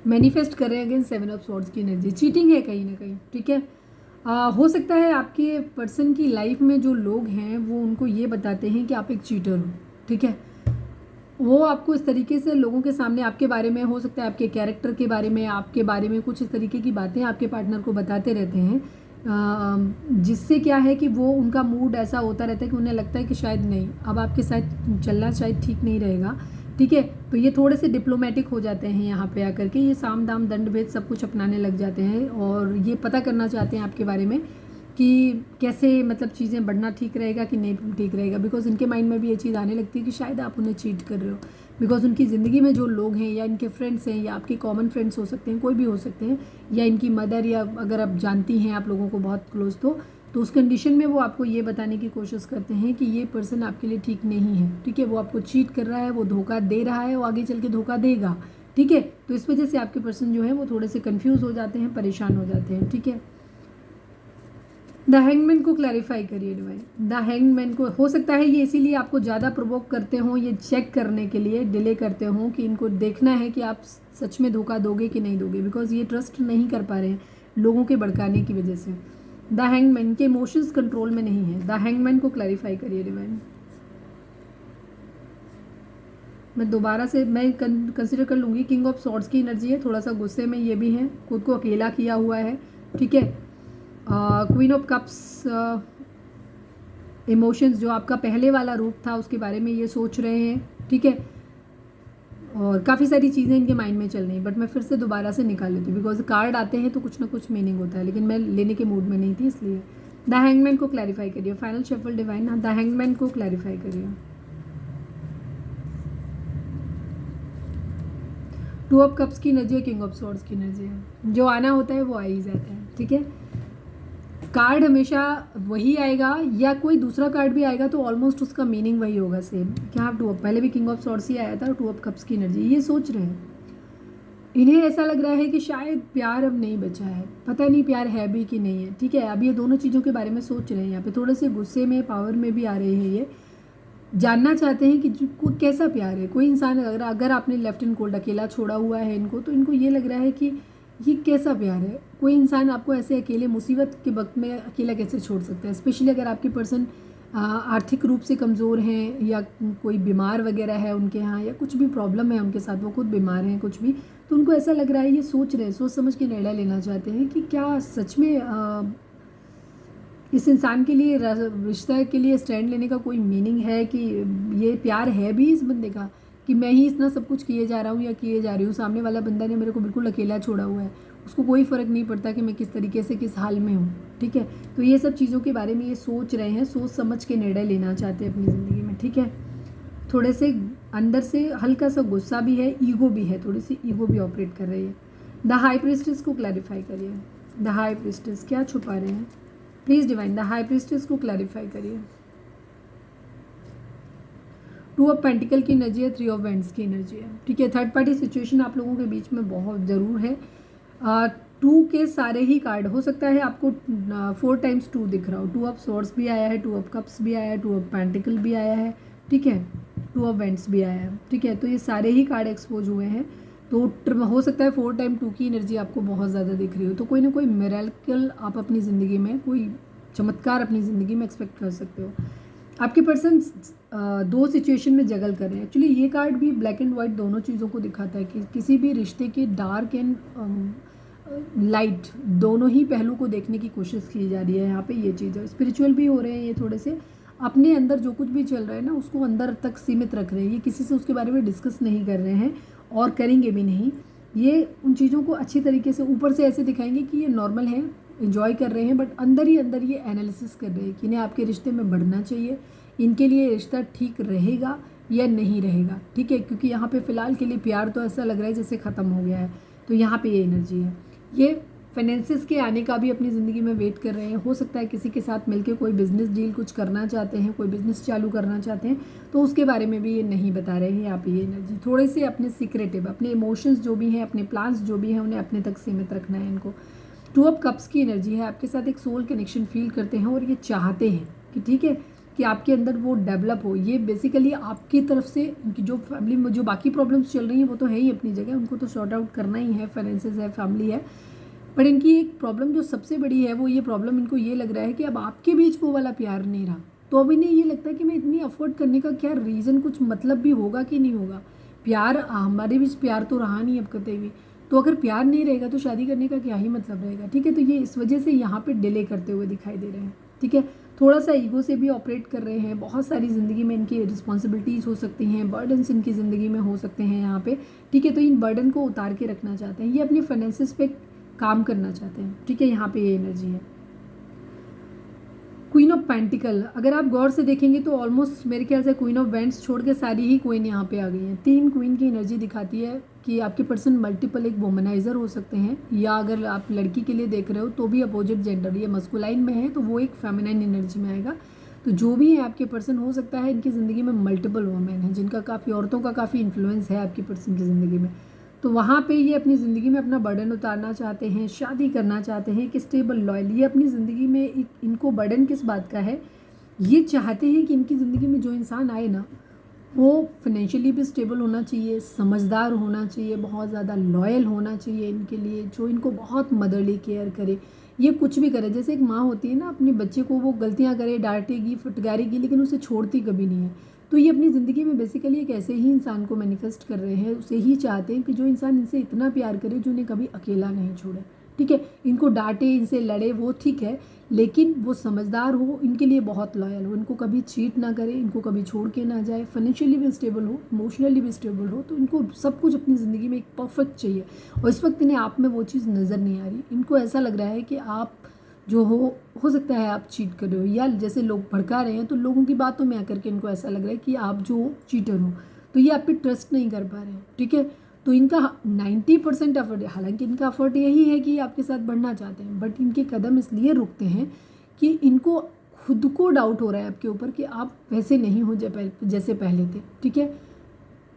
मैनिफेस्ट कर रहे हैं अगेन 7 ऑफ सॉर्ड्स की एनर्जी, चीटिंग है कहीं ना कहीं, ठीक है। हो सकता है आपके पर्सन की लाइफ में जो लोग हैं वो उनको ये बताते हैं कि आप एक चीटर हो, ठीक है। वो आपको इस तरीके से लोगों के सामने आपके बारे में, हो सकता है आपके कैरेक्टर के बारे में, आपके बारे में कुछ इस तरीके की बातें आपके पार्टनर को बताते रहते हैं, जिससे क्या है कि वो उनका मूड ऐसा होता रहता है कि उन्हें लगता है कि शायद नहीं, अब आपके साथ चलना शायद ठीक नहीं रहेगा, ठीक है। तो ये थोड़े से डिप्लोमेटिक हो जाते हैं यहाँ पे आकर के, ये साम दाम दंड भेद सब कुछ अपनाने लग जाते हैं और ये पता करना चाहते हैं आपके बारे में कि कैसे मतलब चीज़ें बढ़ना ठीक रहेगा कि नहीं ठीक रहेगा, बिकॉज इनके माइंड में भी ये चीज़ आने लगती है कि शायद आप उन्हें चीट कर रहे हो, बिकॉज उनकी ज़िंदगी में जो लोग हैं या इनके फ्रेंड्स हैं या आपके कॉमन फ्रेंड्स हो सकते हैं, कोई भी हो सकते हैं, या इनकी मदर, या अगर आप जानती हैं आप लोगों को बहुत क्लोज, तो उस कंडीशन में वो आपको ये बताने की कोशिश करते हैं कि ये पर्सन आपके लिए ठीक नहीं है, ठीक है। वो आपको चीट कर रहा है, वो धोखा दे रहा है, वो आगे चल के धोखा देगा, ठीक है। तो इस वजह से आपके पर्सन जो है वो थोड़े से कंफ्यूज हो जाते हैं, परेशान हो जाते हैं, ठीक है। द हैंगमैन को क्लैरिफाई करिए डिवाइन, द हैंगमैन को, हो सकता है ये इसीलिए आपको ज़्यादा प्रोवोक करते हों, ये चेक करने के लिए डिले करते हों कि इनको देखना है कि आप सच में धोखा दोगे कि नहीं दोगे, बिकॉज ये ट्रस्ट नहीं कर पा रहे हैं लोगों के भड़काने की वजह से। द हैंगमैन के इमोशंस कंट्रोल में नहीं है, द हैंगमैन को क्लैरिफाई करिए डिवाइन। मैं दोबारा से मैं कंसिडर कर लूँगी, किंग ऑफ सॉर्ड्स की एनर्जी है, थोड़ा सा गुस्से में ये भी है, खुद को अकेला किया हुआ है, ठीक है। क्वीन ऑफ कप्स, इमोशंस, जो आपका पहले वाला रूप था उसके बारे में ये सोच रहे हैं, ठीक है। और काफ़ी सारी चीज़ें इनके माइंड में चल रही हैं, बट मैं फिर से दोबारा से निकाल लेती हूँ बिकॉज कार्ड आते हैं तो कुछ ना कुछ मीनिंग होता है, लेकिन मैं लेने के मूड में नहीं थी इसलिए। द हैंगमैन को क्लैरिफाई करिए, final shuffle divine, the hangman को क्लैरिफाई करिए। टू ऑफ कप्स की एनर्जी है, किंग ऑफ सॉर्ड्स की एनर्जी है। जो आना होता है वो आ ही जाता है, ठीक है। कार्ड हमेशा वही आएगा या कोई दूसरा कार्ड भी आएगा तो ऑलमोस्ट उसका मीनिंग वही होगा सेम। क्या टू ऑफ, पहले भी किंग ऑफ सॉर्ड्स ही आया था, टू ऑफ कप्स की एनर्जी। ये सोच रहे हैं, इन्हें ऐसा लग रहा है कि शायद प्यार अब नहीं बचा है, पता नहीं प्यार है भी कि नहीं है, ठीक है। अब ये दोनों चीज़ों के बारे में सोच रहे हैं, यहाँ पे थोड़े से गुस्से में, पावर में भी आ रहे हैं। ये जानना चाहते हैं कि कैसा प्यार है। कोई इंसान अगर आपने लेफ्ट एंड कोल्ड अकेला छोड़ा हुआ है इनको, तो इनको ये लग रहा है कि ये कैसा प्यार है। कोई इंसान आपको ऐसे अकेले मुसीबत के वक्त में अकेला कैसे छोड़ सकता है, स्पेशली अगर आपकी पर्सन आर्थिक रूप से कमज़ोर हैं या कोई बीमार वगैरह है उनके यहाँ, या कुछ भी प्रॉब्लम है उनके साथ, वो खुद बीमार हैं कुछ भी, तो उनको ऐसा लग रहा है, ये सोच रहे हैं, सोच समझ के निर्णय लेना चाहते हैं कि क्या सच में इस इंसान के लिए, रिश्ता के लिए स्टैंड लेने का कोई मीनिंग है, कि ये प्यार है भी इस बंदे का, कि मैं ही इतना सब कुछ किए जा रहा हूँ या किए जा रही हूँ, सामने वाला बंदा ने मेरे को बिल्कुल अकेला छोड़ा हुआ है, उसको कोई फ़र्क नहीं पड़ता कि मैं किस तरीके से किस हाल में हूँ, ठीक है। तो ये सब चीज़ों के बारे में ये सोच रहे हैं, सोच समझ के निर्णय लेना चाहते हैं अपनी ज़िंदगी में, ठीक है। थोड़े से अंदर से हल्का सा गुस्सा भी है, ईगो भी है, थोड़ी सी ईगो भी ऑपरेट कर रही है। द हाई प्रीस्टेस को क्लैरिफाई करिए, द हाई प्रीस्टेस क्या छुपा रहे हैं please divine, the high priestess को क्लैरिफाई करिए। टू ऑफ पेंटिकल की एनर्जी है, थ्री ऑफ वेंड्स की एनर्जी है, ठीक है। थर्ड पार्टी सिचुएशन आप लोगों के बीच में बहुत ज़रूर है। टू के सारे ही कार्ड हो सकता है आपको 4 टाइम्स 2 दिख रहा हो। टू ऑफ सॉर्ड्स भी आया है, टू ऑफ कप्स भी आया है, टू ऑफ पेंटिकल भी आया है, ठीक है, टू ऑफ वेंड्स भी आया है, ठीक है। तो ये सारे ही कार्ड एक्सपोज हुए हैं, तो हो सकता है 4 टाइम 2 की एनर्जी आपको बहुत ज़्यादा दिख रही हो। तो कोई ना कोई मिरेकल आप अपनी ज़िंदगी में, कोई चमत्कार अपनी ज़िंदगी में एक्सपेक्ट कर सकते हो। आपके पर्सन 2 सिचुएशन में जगल कर रहे हैं। एक्चुअली ये कार्ड भी ब्लैक एंड वाइट दोनों चीज़ों को दिखाता है कि किसी भी रिश्ते के डार्क एंड लाइट दोनों ही पहलू को देखने की कोशिश की जा रही है। यहाँ पे ये चीज़ है, स्पिरिचुअल भी हो रहे हैं ये, थोड़े से अपने अंदर जो कुछ भी चल रहा है ना उसको अंदर तक सीमित रख रहे हैं। ये किसी से उसके बारे में डिस्कस नहीं कर रहे हैं और करेंगे भी नहीं। ये उन चीज़ों को अच्छी तरीके से ऊपर से ऐसे दिखाएंगे कि ये नॉर्मल है, एंजॉय कर रहे हैं, बट अंदर ही अंदर ये एनालिसिस कर रहे हैं कि इन्हें आपके रिश्ते में बढ़ना चाहिए, इनके लिए रिश्ता ठीक रहेगा या नहीं रहेगा, ठीक है। क्योंकि यहाँ पे फ़िलहाल के लिए प्यार तो ऐसा लग रहा है जैसे ख़त्म हो गया है, तो यहाँ पे ये एनर्जी है। ये फाइनेंसिस के आने का भी अपनी ज़िंदगी में वेट कर रहे हैं। हो सकता है किसी के साथ मिलकर कोई बिज़नेस डील कुछ करना चाहते हैं, कोई बिज़नेस चालू करना चाहते हैं, तो उसके बारे में भी ये नहीं बता रहे हैं। यहाँ पे ये एनर्जी थोड़े से अपने सीक्रेटिव, अपने इमोशंस जो भी हैं, अपने प्लान्स जो भी हैं, उन्हें अपने तक सीमित रखना है इनको। टू ऑफ कप्स की एनर्जी है, आपके साथ एक सोल कनेक्शन फील करते हैं और ये चाहते हैं कि ठीक है कि आपके अंदर वो डेवलप हो। ये बेसिकली आपकी तरफ से, उनकी जो फैमिली में जो बाकी प्रॉब्लम्स चल रही हैं वो तो है ही अपनी जगह, उनको तो सॉर्ट आउट करना ही है, फाइनेंसेस है, फैमिली है, पर इनकी एक प्रॉब्लम जो सबसे बड़ी है वो ये प्रॉब्लम, इनको ये लग रहा है कि अब आपके बीच वो वाला प्यार नहीं रहा। तो अब इन्हें ये लगता है कि मैं इतनी अफोर्ड करने का क्या रीज़न, कुछ मतलब भी होगा कि नहीं होगा। प्यार, हमारे बीच प्यार तो रहा नहीं अब कभी भी, तो अगर प्यार नहीं रहेगा तो शादी करने का क्या ही मतलब रहेगा, ठीक है। तो ये इस वजह से यहाँ पे डिले करते हुए दिखाई दे रहे हैं, ठीक है। थोड़ा सा ईगो से भी ऑपरेट कर रहे हैं। बहुत सारी ज़िंदगी में इनकी रिस्पॉन्सिबिलिटीज़ हो सकती हैं, बर्डन्स इनकी ज़िंदगी में हो सकते हैं यहाँ पे, ठीक है। तो इन बर्डन को उतार के रखना चाहते हैं, ये अपने फाइनेंसिस पे काम करना चाहते हैं, ठीक है। यहाँ पे ये एनर्जी है। क्वीन ऑफ पेंटिकल, अगर आप गौर से देखेंगे तो ऑलमोस्ट मेरे ख्याल से क्वीन ऑफ वेंड्स छोड़ के सारी ही क्वीन यहाँ पे आ गई हैं। 3 क्वीन की एनर्जी दिखाती है कि आपके पर्सन मल्टीपल एक वोमनाइजर हो सकते हैं, या अगर आप लड़की के लिए देख रहे हो तो भी अपोजिट जेंडर, ये मस्कुलाइन में है तो वो एक फेमिनाइन एनर्जी में आएगा। तो जो भी है आपके पर्सन, हो सकता है इनकी ज़िंदगी में मल्टीपल वोमेन हैं जिनका काफ़ी, औरतों का काफ़ी इन्फ्लुएंस है आपकी पर्सन की ज़िंदगी में। तो वहाँ पे ये अपनी ज़िंदगी में अपना बर्डन उतारना चाहते हैं, शादी करना चाहते हैं, एक स्टेबल लॉयल। ये अपनी ज़िंदगी में एक, इनको बर्डन किस बात का है, ये चाहते हैं कि इनकी ज़िंदगी में जो इंसान आए ना वो फाइनेंशियली भी स्टेबल होना चाहिए, समझदार होना चाहिए, बहुत ज़्यादा लॉयल होना चाहिए इनके लिए, जो इनको बहुत मदरली केयर करे। ये कुछ भी करे, जैसे एक माँ होती है ना, अपने बच्चे को वो गलतियाँ करे, डांटेगी, फटकारेगी, लेकिन उसे छोड़ती कभी नहीं है। तो ये अपनी ज़िंदगी में बेसिकली एक ऐसे ही इंसान को मैनिफेस्ट कर रहे हैं, उसे ही चाहते हैं कि जो इंसान इनसे इतना प्यार करे जो उन्हें कभी अकेला नहीं छोड़े, ठीक है। इनको डांटे, इनसे लड़े, वो ठीक है, लेकिन वो समझदार हो, इनके लिए बहुत लॉयल हो, इनको कभी चीट ना करे, इनको कभी छोड़ के ना जाए, फाइनेंशियली भी स्टेबल हो, इमोशनली भी स्टेबल हो। तो इनको सब कुछ अपनी ज़िंदगी में एक परफेक्ट चाहिए, और इस वक्त इन्हें आप में वो चीज़ नज़र नहीं आ रही। इनको ऐसा लग रहा है कि आप जो हो सकता है आप चीट कर रहे हो, या जैसे लोग भड़का रहे हैं तो लोगों की बातों में आकर के इनको ऐसा लग रहा है कि आप जो चीटर हो, तो ये आप पे ट्रस्ट नहीं कर पा रहे हैं, ठीक है। तो इनका 90% एफर्ट, हालांकि इनका एफर्ट यही है कि आपके साथ बढ़ना चाहते हैं, बट इनके कदम इसलिए रुकते हैं कि इनको खुद को डाउट हो रहा है आपके ऊपर कि आप वैसे नहीं हो जैसे पहले थे, ठीक है।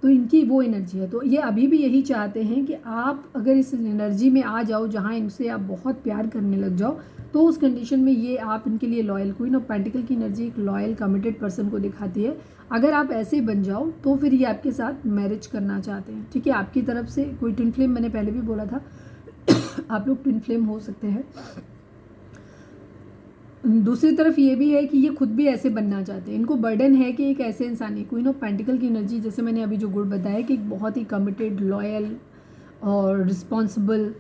तो इनकी वो एनर्जी है, तो ये अभी भी यही चाहते हैं कि आप अगर इस एनर्जी में आ जाओ जहाँ इनसे आप बहुत प्यार करने लग जाओ, तो उस कंडीशन में ये आप इनके लिए लॉयल, क्वीन ऑफ पेंटिकल की एनर्जी एक लॉयल कमिटेड पर्सन को दिखाती है। अगर आप ऐसे बन जाओ तो फिर ये आपके साथ मैरिज करना चाहते हैं, ठीक है। आपकी तरफ से कोई ट्विन फ्लेम, मैंने पहले भी बोला था आप लोग ट्विन फ्लेम हो सकते हैं। दूसरी तरफ ये भी है कि ये खुद भी ऐसे बनना चाहते हैं, इनको बर्डन है कि एक ऐसे इंसान है। क्वीन ऑफ पेंटिकल की एनर्जी, जैसे मैंने अभी जो गुण बताया कि एक बहुत ही कमिटेड, लॉयल और रिस्पॉन्सिबल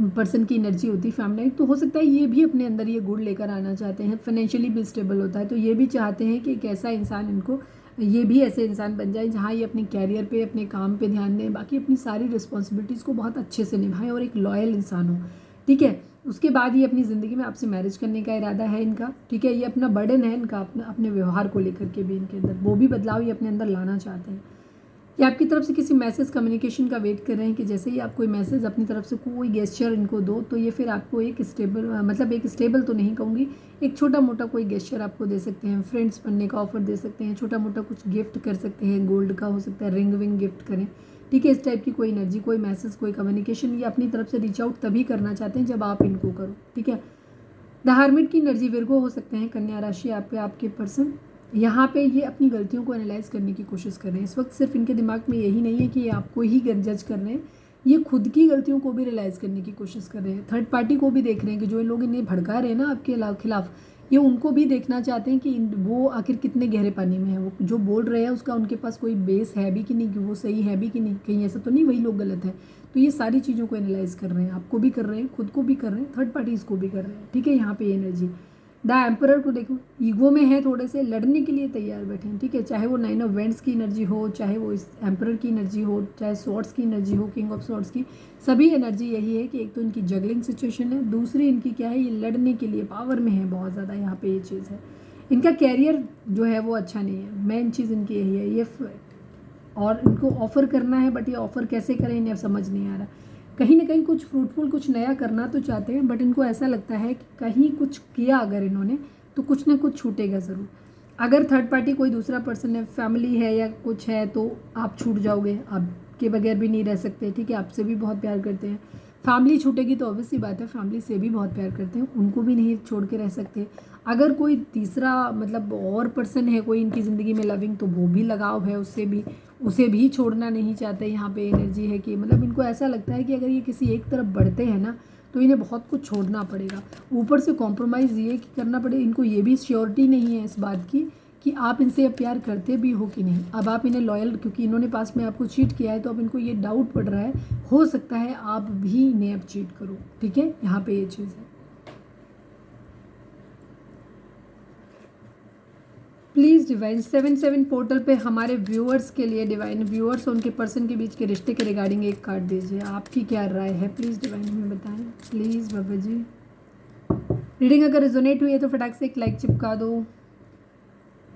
पर्सन की एनर्जी होती है फैमिली। तो हो सकता है ये भी अपने अंदर ये गुण लेकर आना चाहते हैं। फाइनेंशियली भी स्टेबल होता है, तो ये भी चाहते हैं कि एक ऐसा इंसान, इनको ये भी ऐसे इंसान बन जाए जहाँ ये अपने कैरियर पे, अपने काम पे ध्यान दें, बाकी अपनी सारी रिस्पॉन्सिबिलिटीज़ को बहुत अच्छे से निभाएं और एक लॉयल इंसान हो, ठीक है। उसके बाद ये अपनी ज़िंदगी में आपसे मैरिज करने का इरादा है इनका, ठीक है। ये अपना बर्डन है इनका, अपने व्यवहार को लेकर के भी इनके अंदर वो भी बदलाव ये अपने अंदर लाना चाहते हैं। ये आपकी तरफ से किसी मैसेज, कम्युनिकेशन का वेट कर रहे हैं कि जैसे ही आप कोई मैसेज अपनी तरफ से कोई गेस्चर इनको दो, तो ये फिर आपको एक स्टेबल, मतलब एक स्टेबल तो नहीं कहूँगी, एक छोटा मोटा कोई गेस्चर आपको दे सकते हैं, फ्रेंड्स बनने का ऑफर दे सकते हैं, छोटा मोटा कुछ गिफ्ट कर सकते हैं, गोल्ड का हो सकता है, रिंग विंग गिफ्ट करें, ठीक है। इस टाइप की कोई एनर्जी, कोई मैसेज, कोई कम्युनिकेशन ये अपनी तरफ से रीच आउट तभी करना चाहते हैं जब आप इनको करो, ठीक है। द हर्मिट की एनर्जी, विर्गो हो सकते हैं, कन्या राशि आप पे आपके पर्सन। यहाँ पे ये अपनी गलतियों को एनालाइज करने की कोशिश कर रहे हैं। इस वक्त सिर्फ इनके दिमाग में यही नहीं है कि ये आपको ही जज कर रहे हैं, ये खुद की गलतियों को भी रियलाइज़ करने की कोशिश कर रहे हैं। थर्ड पार्टी को भी देख रहे हैं कि जो लोग इन्हें भड़का रहे हैं ना आपके खिलाफ, ये उनको भी देखना चाहते हैं कि वो आखिर कितने गहरे पानी में है, वो जो बोल रहे हैं उसका उनके पास कोई बेस है भी कि नहीं, कि वो सही है भी कि नहीं, कहीं ऐसा तो नहीं वही लोग गलत है। तो ये सारी चीज़ों को एनालाइज कर रहे हैं, आपको भी कर रहे हैं, खुद को भी कर रहे हैं, थर्ड पार्टीज़ को भी कर रहे हैं, ठीक है। यहाँ पे ये एनर्जी द एम्परर को देखो, ईगो में है, थोड़े से लड़ने के लिए तैयार बैठे हैं, ठीक है। चाहे वो 9 ऑफ वेंट्स की एनर्जी हो, चाहे वो इस एम्परर की एनर्जी हो, चाहे स्वॉर्ड्स की एनर्जी हो, किंग ऑफ स्वॉर्ड्स की, सभी एनर्जी यही है कि एक तो इनकी जगलिंग सिचुएशन है, दूसरी इनकी क्या है, ये लड़ने के लिए पावर में है बहुत ज़्यादा। यहाँ पे ये चीज़ है, इनका कैरियर जो है वो अच्छा नहीं है, मेन चीज़ इनकी यही है। ये और इनको ऑफ़र करना है, बट ये ऑफ़र कैसे करें इन्हें समझ नहीं आ रहा। कहीं ना कहीं कुछ फ्रूटफुल, कुछ नया करना तो चाहते हैं, बट इनको ऐसा लगता है कि कहीं कुछ किया अगर इन्होंने तो कुछ ना कुछ छूटेगा ज़रूर। अगर थर्ड पार्टी कोई दूसरा पर्सन है, फैमिली है या कुछ है, तो आप छूट जाओगे, आपके बगैर भी नहीं रह सकते, ठीक है। आपसे भी बहुत प्यार करते हैं, फैमिली छूटेगी तो ऑब्वियस सी बात है, फैमिली से भी बहुत प्यार करते हैं, उनको भी नहीं छोड़ के रह सकते। अगर कोई तीसरा मतलब और पर्सन है कोई इनकी ज़िंदगी में लविंग, तो वो भी लगाव है उससे भी, उसे भी छोड़ना नहीं चाहते। यहाँ पे एनर्जी है कि मतलब इनको ऐसा लगता है कि अगर ये किसी एक तरफ बढ़ते हैं ना, तो इन्हें बहुत कुछ छोड़ना पड़ेगा, ऊपर से कॉम्प्रोमाइज़ ये कि करना पड़ेगा। इनको ये भी श्योरिटी नहीं है इस बात की कि आप इनसे प्यार करते भी हो कि नहीं। अब आप इन्हें लॉयल, क्योंकि इन्होंने पास में आपको चीट किया है, तो अब इनको ये डाउट पड़ रहा है, हो सकता है आप भी इन्हें अब चीट करो, ठीक है। यहाँ पे ये चीज़ है। प्लीज़ डिवाइन 7-7 पोर्टल पे हमारे व्यूअर्स के लिए, डिवाइन व्यूअर्स और उनके पर्सन के बीच के रिश्ते के रिगार्डिंग एक कार्ड दीजिए, आपकी क्या राय है, प्लीज़ डिवाइन हमें बताएं, प्लीज़ बाबा जी। रीडिंग अगर रिजोनेट हुई है तो फटाक से एक लाइक चिपका दो,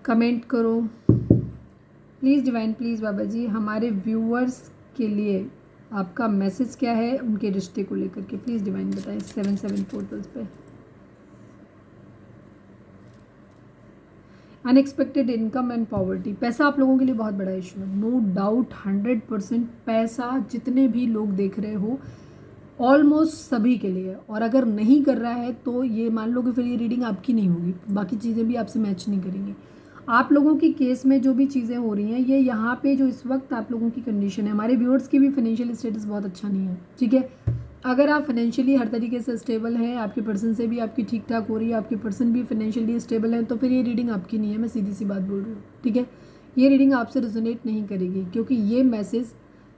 कमेंट करो, प्लीज़ डिवाइन, प्लीज़ बाबा जी। हमारे व्यूअर्स के लिए आपका मैसेज क्या है उनके रिश्ते को लेकर के, प्लीज़ डिवाइन बताएं 7-7 पोर्टल्स पे। अनएक्सपेक्टेड इनकम एंड पॉवर्टी, पैसा आप लोगों के लिए बहुत बड़ा इशू है, नो डाउट 100%। पैसा जितने भी लोग देख रहे हो ऑलमोस्ट सभी के लिए, और अगर नहीं कर रहा है तो ये मान लो कि फिर ये रीडिंग आपकी नहीं होगी, बाकी चीज़ें भी आपसे मैच नहीं करेंगी। आप लोगों की केस में जो भी चीज़ें हो रही हैं, ये यहाँ पे जो इस वक्त आप लोगों की कंडीशन है, हमारे व्यूअर्स की भी फाइनेंशियल स्टेटस बहुत अच्छा नहीं है, ठीक है। अगर आप फाइनेंशियली हर तरीके से स्टेबल हैं, आपके पर्सन से भी आपकी ठीक ठाक हो रही है, आपके पर्सन भी फाइनेंशियली स्टेबल है, तो फिर ये रीडिंग आपकी नहीं है, मैं सीधी सी बात बोल रही हूँ, ठीक है। ये रीडिंग आपसे रेजोनेट नहीं करेगी, क्योंकि ये मैसेज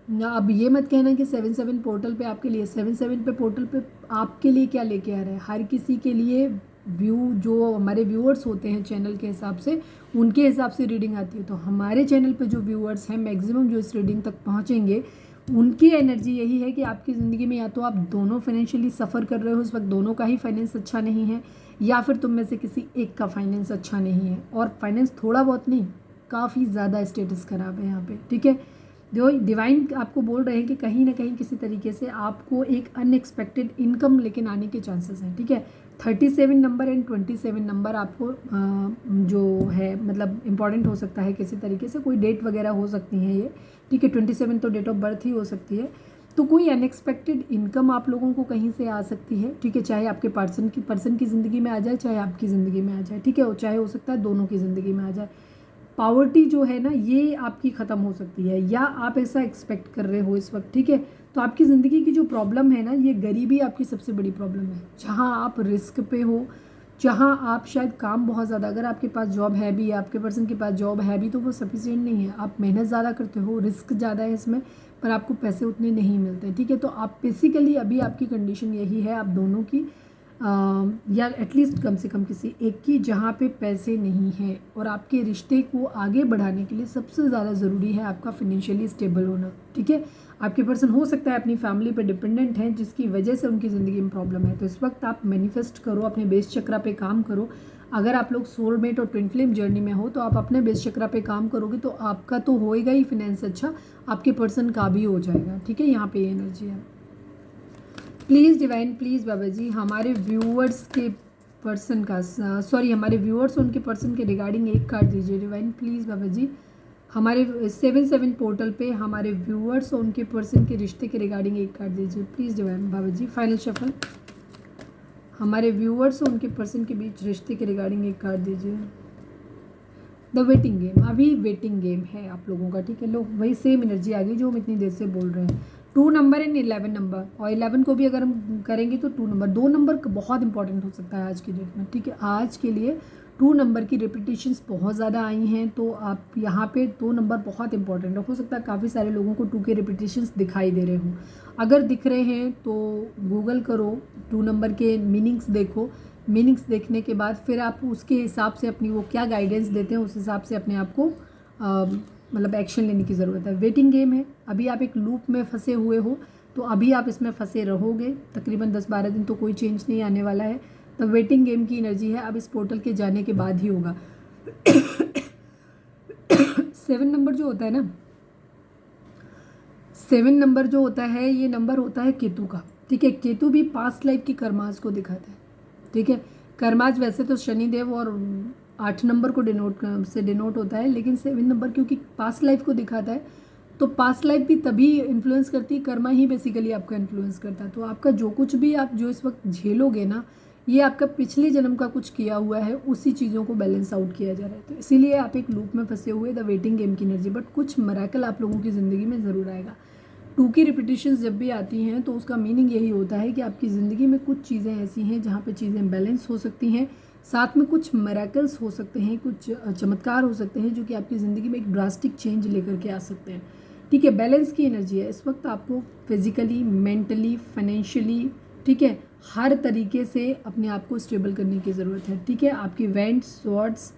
अब ये मत कहना कि 7/7 पोर्टल पे आपके लिए 7/7 पे पोर्टल पे आपके लिए क्या लेके आ रहा है। हर किसी के लिए व्यू, जो हमारे व्यूअर्स होते हैं चैनल के हिसाब से, उनके हिसाब से रीडिंग आती है। तो हमारे चैनल पे जो व्यूअर्स हैं मैक्सिमम जो इस रीडिंग तक पहुँचेंगे, उनकी एनर्जी यही है कि आपकी ज़िंदगी में या तो आप दोनों फाइनेंशियली सफ़र कर रहे हो इस वक्त, दोनों का ही फाइनेंस अच्छा नहीं है, या फिर तुम में से किसी एक का फाइनेंस अच्छा नहीं है। और फाइनेंस थोड़ा बहुत नहीं, काफ़ी ज़्यादा स्टेटस खराब है यहाँ पे, ठीक है। जो डिवाइन आपको बोल रहे हैं कि कहीं ना कहीं किसी तरीके से आपको एक अनएक्सपेक्टेड इनकम लेकिन आने के चांसेस हैं, ठीक है। 37 नंबर एंड 27 नंबर आपको जो है मतलब इम्पॉर्टेंट हो सकता है किसी तरीके से, कोई डेट वगैरह हो सकती है ये, ठीक है। 27 तो डेट ऑफ बर्थ ही हो सकती है। तो कोई अनएक्सपेक्टेड इनकम आप लोगों को कहीं से आ सकती है, ठीक है। चाहे आपके पर्सन की ज़िंदगी में आ जाए, चाहे आपकी ज़िंदगी में आ जाए, ठीक है। और चाहे हो सकता है दोनों की ज़िंदगी में आ जाए। पावर्टी जो है ना, ये आपकी ख़त्म हो सकती है, या आप ऐसा एक्सपेक्ट कर रहे हो इस वक्त, ठीक है। तो आपकी ज़िंदगी की जो प्रॉब्लम है ना, ये गरीबी आपकी सबसे बड़ी प्रॉब्लम है। जहाँ आप रिस्क पे हो, जहाँ आप शायद काम बहुत ज़्यादा, अगर आपके पास जॉब है भी, आपके पर्सन के पास जॉब है भी, तो वो सफिशिएंट नहीं है। आप मेहनत ज़्यादा करते हो, रिस्क ज़्यादा है इसमें, पर आपको पैसे उतने नहीं मिलते, ठीक है। तो आप बेसिकली अभी आपकी कंडीशन यही है, आप दोनों की या एटलीस्ट कम से कम किसी एक की, जहाँ पे पैसे नहीं हैं। और आपके रिश्ते को आगे बढ़ाने के लिए सबसे ज़्यादा ज़रूरी है आपका फाइनेंशियली स्टेबल होना, ठीक है। आपके पर्सन हो सकता है अपनी फैमिली पे डिपेंडेंट हैं, जिसकी वजह से उनकी ज़िंदगी में प्रॉब्लम है। तो इस वक्त आप मैनिफेस्ट करो, अपने बेस चक्रा पे काम करो। अगर आप लोग सोलमेट और ट्विन फ्लेम जर्नी में हो, तो आप अपने बेस चक्रा पे काम करोगे तो आपका तो होएगा ही फाइनेंस अच्छा, आपके पर्सन का भी हो जाएगा, ठीक है। यहाँ पे ये एनर्जी है। प्लीज़ डिवाइन, प्लीज़ बाबा जी, हमारे व्यूअर्स के पर्सन का, सॉरी, हमारे व्यूअर्स उनके पर्सन के रिगार्डिंग एक कार्ड दीजिए डिवाइन, प्लीज़ बाबा जी। हमारे 7/7 पोर्टल पे हमारे व्यूअर्स और उनके पर्सन के रिश्ते के रिगार्डिंग एक कार्ड दीजिए please divine Baba ji. Final shuffle, हमारे व्यूअर्स और उनके पर्सन के बीच रिश्ते के रिगार्डिंग एक कार्ड दीजिए। द वेटिंग गेम, अभी वेटिंग गेम है आप लोगों का, ठीक है। लो, वही सेम एनर्जी आ गई जो हम इतनी देर से बोल रहे हैं। 2 नंबर एंड 11 नंबर, और 11 को भी अगर हम करेंगे तो 2 नंबर, 2 नंबर बहुत इंपॉर्टेंट हो सकता है आज की डेट में, ठीक है। आज के लिए 2 नंबर की रिपीटेशंस बहुत ज़्यादा आई हैं, तो आप यहाँ पे 2 नंबर बहुत इंपॉर्टेंट हो सकता है काफ़ी सारे लोगों को 2 के रिपीटेशंस दिखाई दे रहे हों। अगर दिख रहे हैं तो गूगल करो, 2 नंबर के मीनिंग्स देखो, मीनिंग्स देखने के बाद फिर आप उसके हिसाब से अपनी वो क्या गाइडेंस देते हैं उस हिसाब से अपने आप को मतलब एक्शन लेने की ज़रूरत है। वेटिंग गेम है, अभी आप एक लूप में फंसे हुए हो, तो अभी आप इसमें फंसे रहोगे तकरीबन 10-12 दिन, तो कोई चेंज नहीं आने वाला है। तो वेटिंग गेम की एनर्जी है, अब इस पोर्टल के जाने के बाद ही होगा। 7 नंबर जो होता है ना, 7 नंबर जो होता है, ये नंबर होता है केतु का, ठीक है। केतु भी पास्ट लाइफ की कर्माज को दिखाता है, ठीक है। कर्माज वैसे तो शनिदेव और 8 नंबर को डिनोट होता है, लेकिन 7 नंबर क्योंकि पास्ट लाइफ को दिखाता है, तो पास्ट लाइफ भी तभी इन्फ्लुएंस करती है, कर्मा ही बेसिकली आपका इन्फ्लुएंस करता है। तो आपका जो कुछ भी आप जो इस वक्त झेलोगे ना, ये आपका पिछले जन्म का कुछ किया हुआ है, उसी चीज़ों को बैलेंस आउट किया जा रहा है। तो इसीलिए आप एक लूप में फंसे हुए, द वेटिंग गेम की एनर्जी। बट कुछ मिरेकल आप लोगों की ज़िंदगी में ज़रूर आएगा। 2 की रिपीटेशंस जब भी आती हैं तो उसका मीनिंग यही होता है कि आपकी ज़िंदगी में कुछ चीज़ें ऐसी हैं जहाँ पे चीज़ें बैलेंस हो सकती हैं, साथ में कुछ मिरेकल्स हो सकते हैं, कुछ चमत्कार हो सकते हैं जो कि आपकी ज़िंदगी में एक ड्रास्टिक चेंज लेकर के आ सकते हैं, ठीक है। बैलेंस की एनर्जी है इस वक्त। आपको फिजिकली, मेंटली, फाइनेंशियली, ठीक है, हर तरीके से अपने आप को स्टेबल करने की ज़रूरत है, ठीक है। आपकी वेंट्स, स्वॉर्ड्स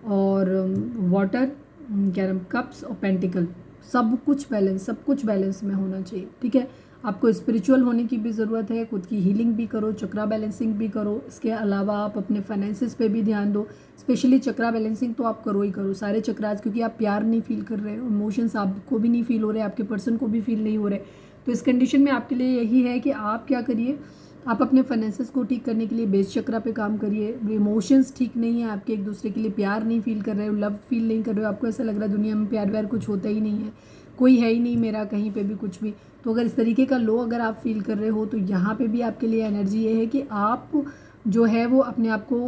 और वाटर, कैरम कप्स और पेंटिकल, सब कुछ बैलेंस में होना चाहिए, ठीक है। आपको स्पिरिचुअल होने की भी ज़रूरत है, खुद की हीलिंग भी करो, चक्रा बैलेंसिंग भी करो। इसके अलावा आप अपने फाइनेंसेस पे भी ध्यान दो, स्पेशली चक्रा बैलेंसिंग तो आप करो ही करो, सारे चक्रास, क्योंकि आप प्यार नहीं फील कर रहे हो, इमोशंस आपको भी नहीं फील हो रहे, आपके पर्सन को भी फील नहीं हो रहे। तो इस कंडीशन में आपके लिए यही है कि आप क्या करिए, आप अपने फाइनेंसेस को ठीक करने के लिए बेस चक्रा पे काम करिए। इमोशंस ठीक नहीं है आपके, एक दूसरे के लिए प्यार नहीं फील कर रहे हो, लव फील नहीं कर रहे हो, आपको ऐसा लग रहा है दुनिया में प्यार व्यार कुछ होता ही नहीं है, कोई है ही नहीं मेरा कहीं पे भी कुछ भी। तो अगर इस तरीके का लो अगर आप फील कर रहे हो, तो यहाँ पे भी आपके लिए एनर्जी ये है कि आप जो है वो अपने आप को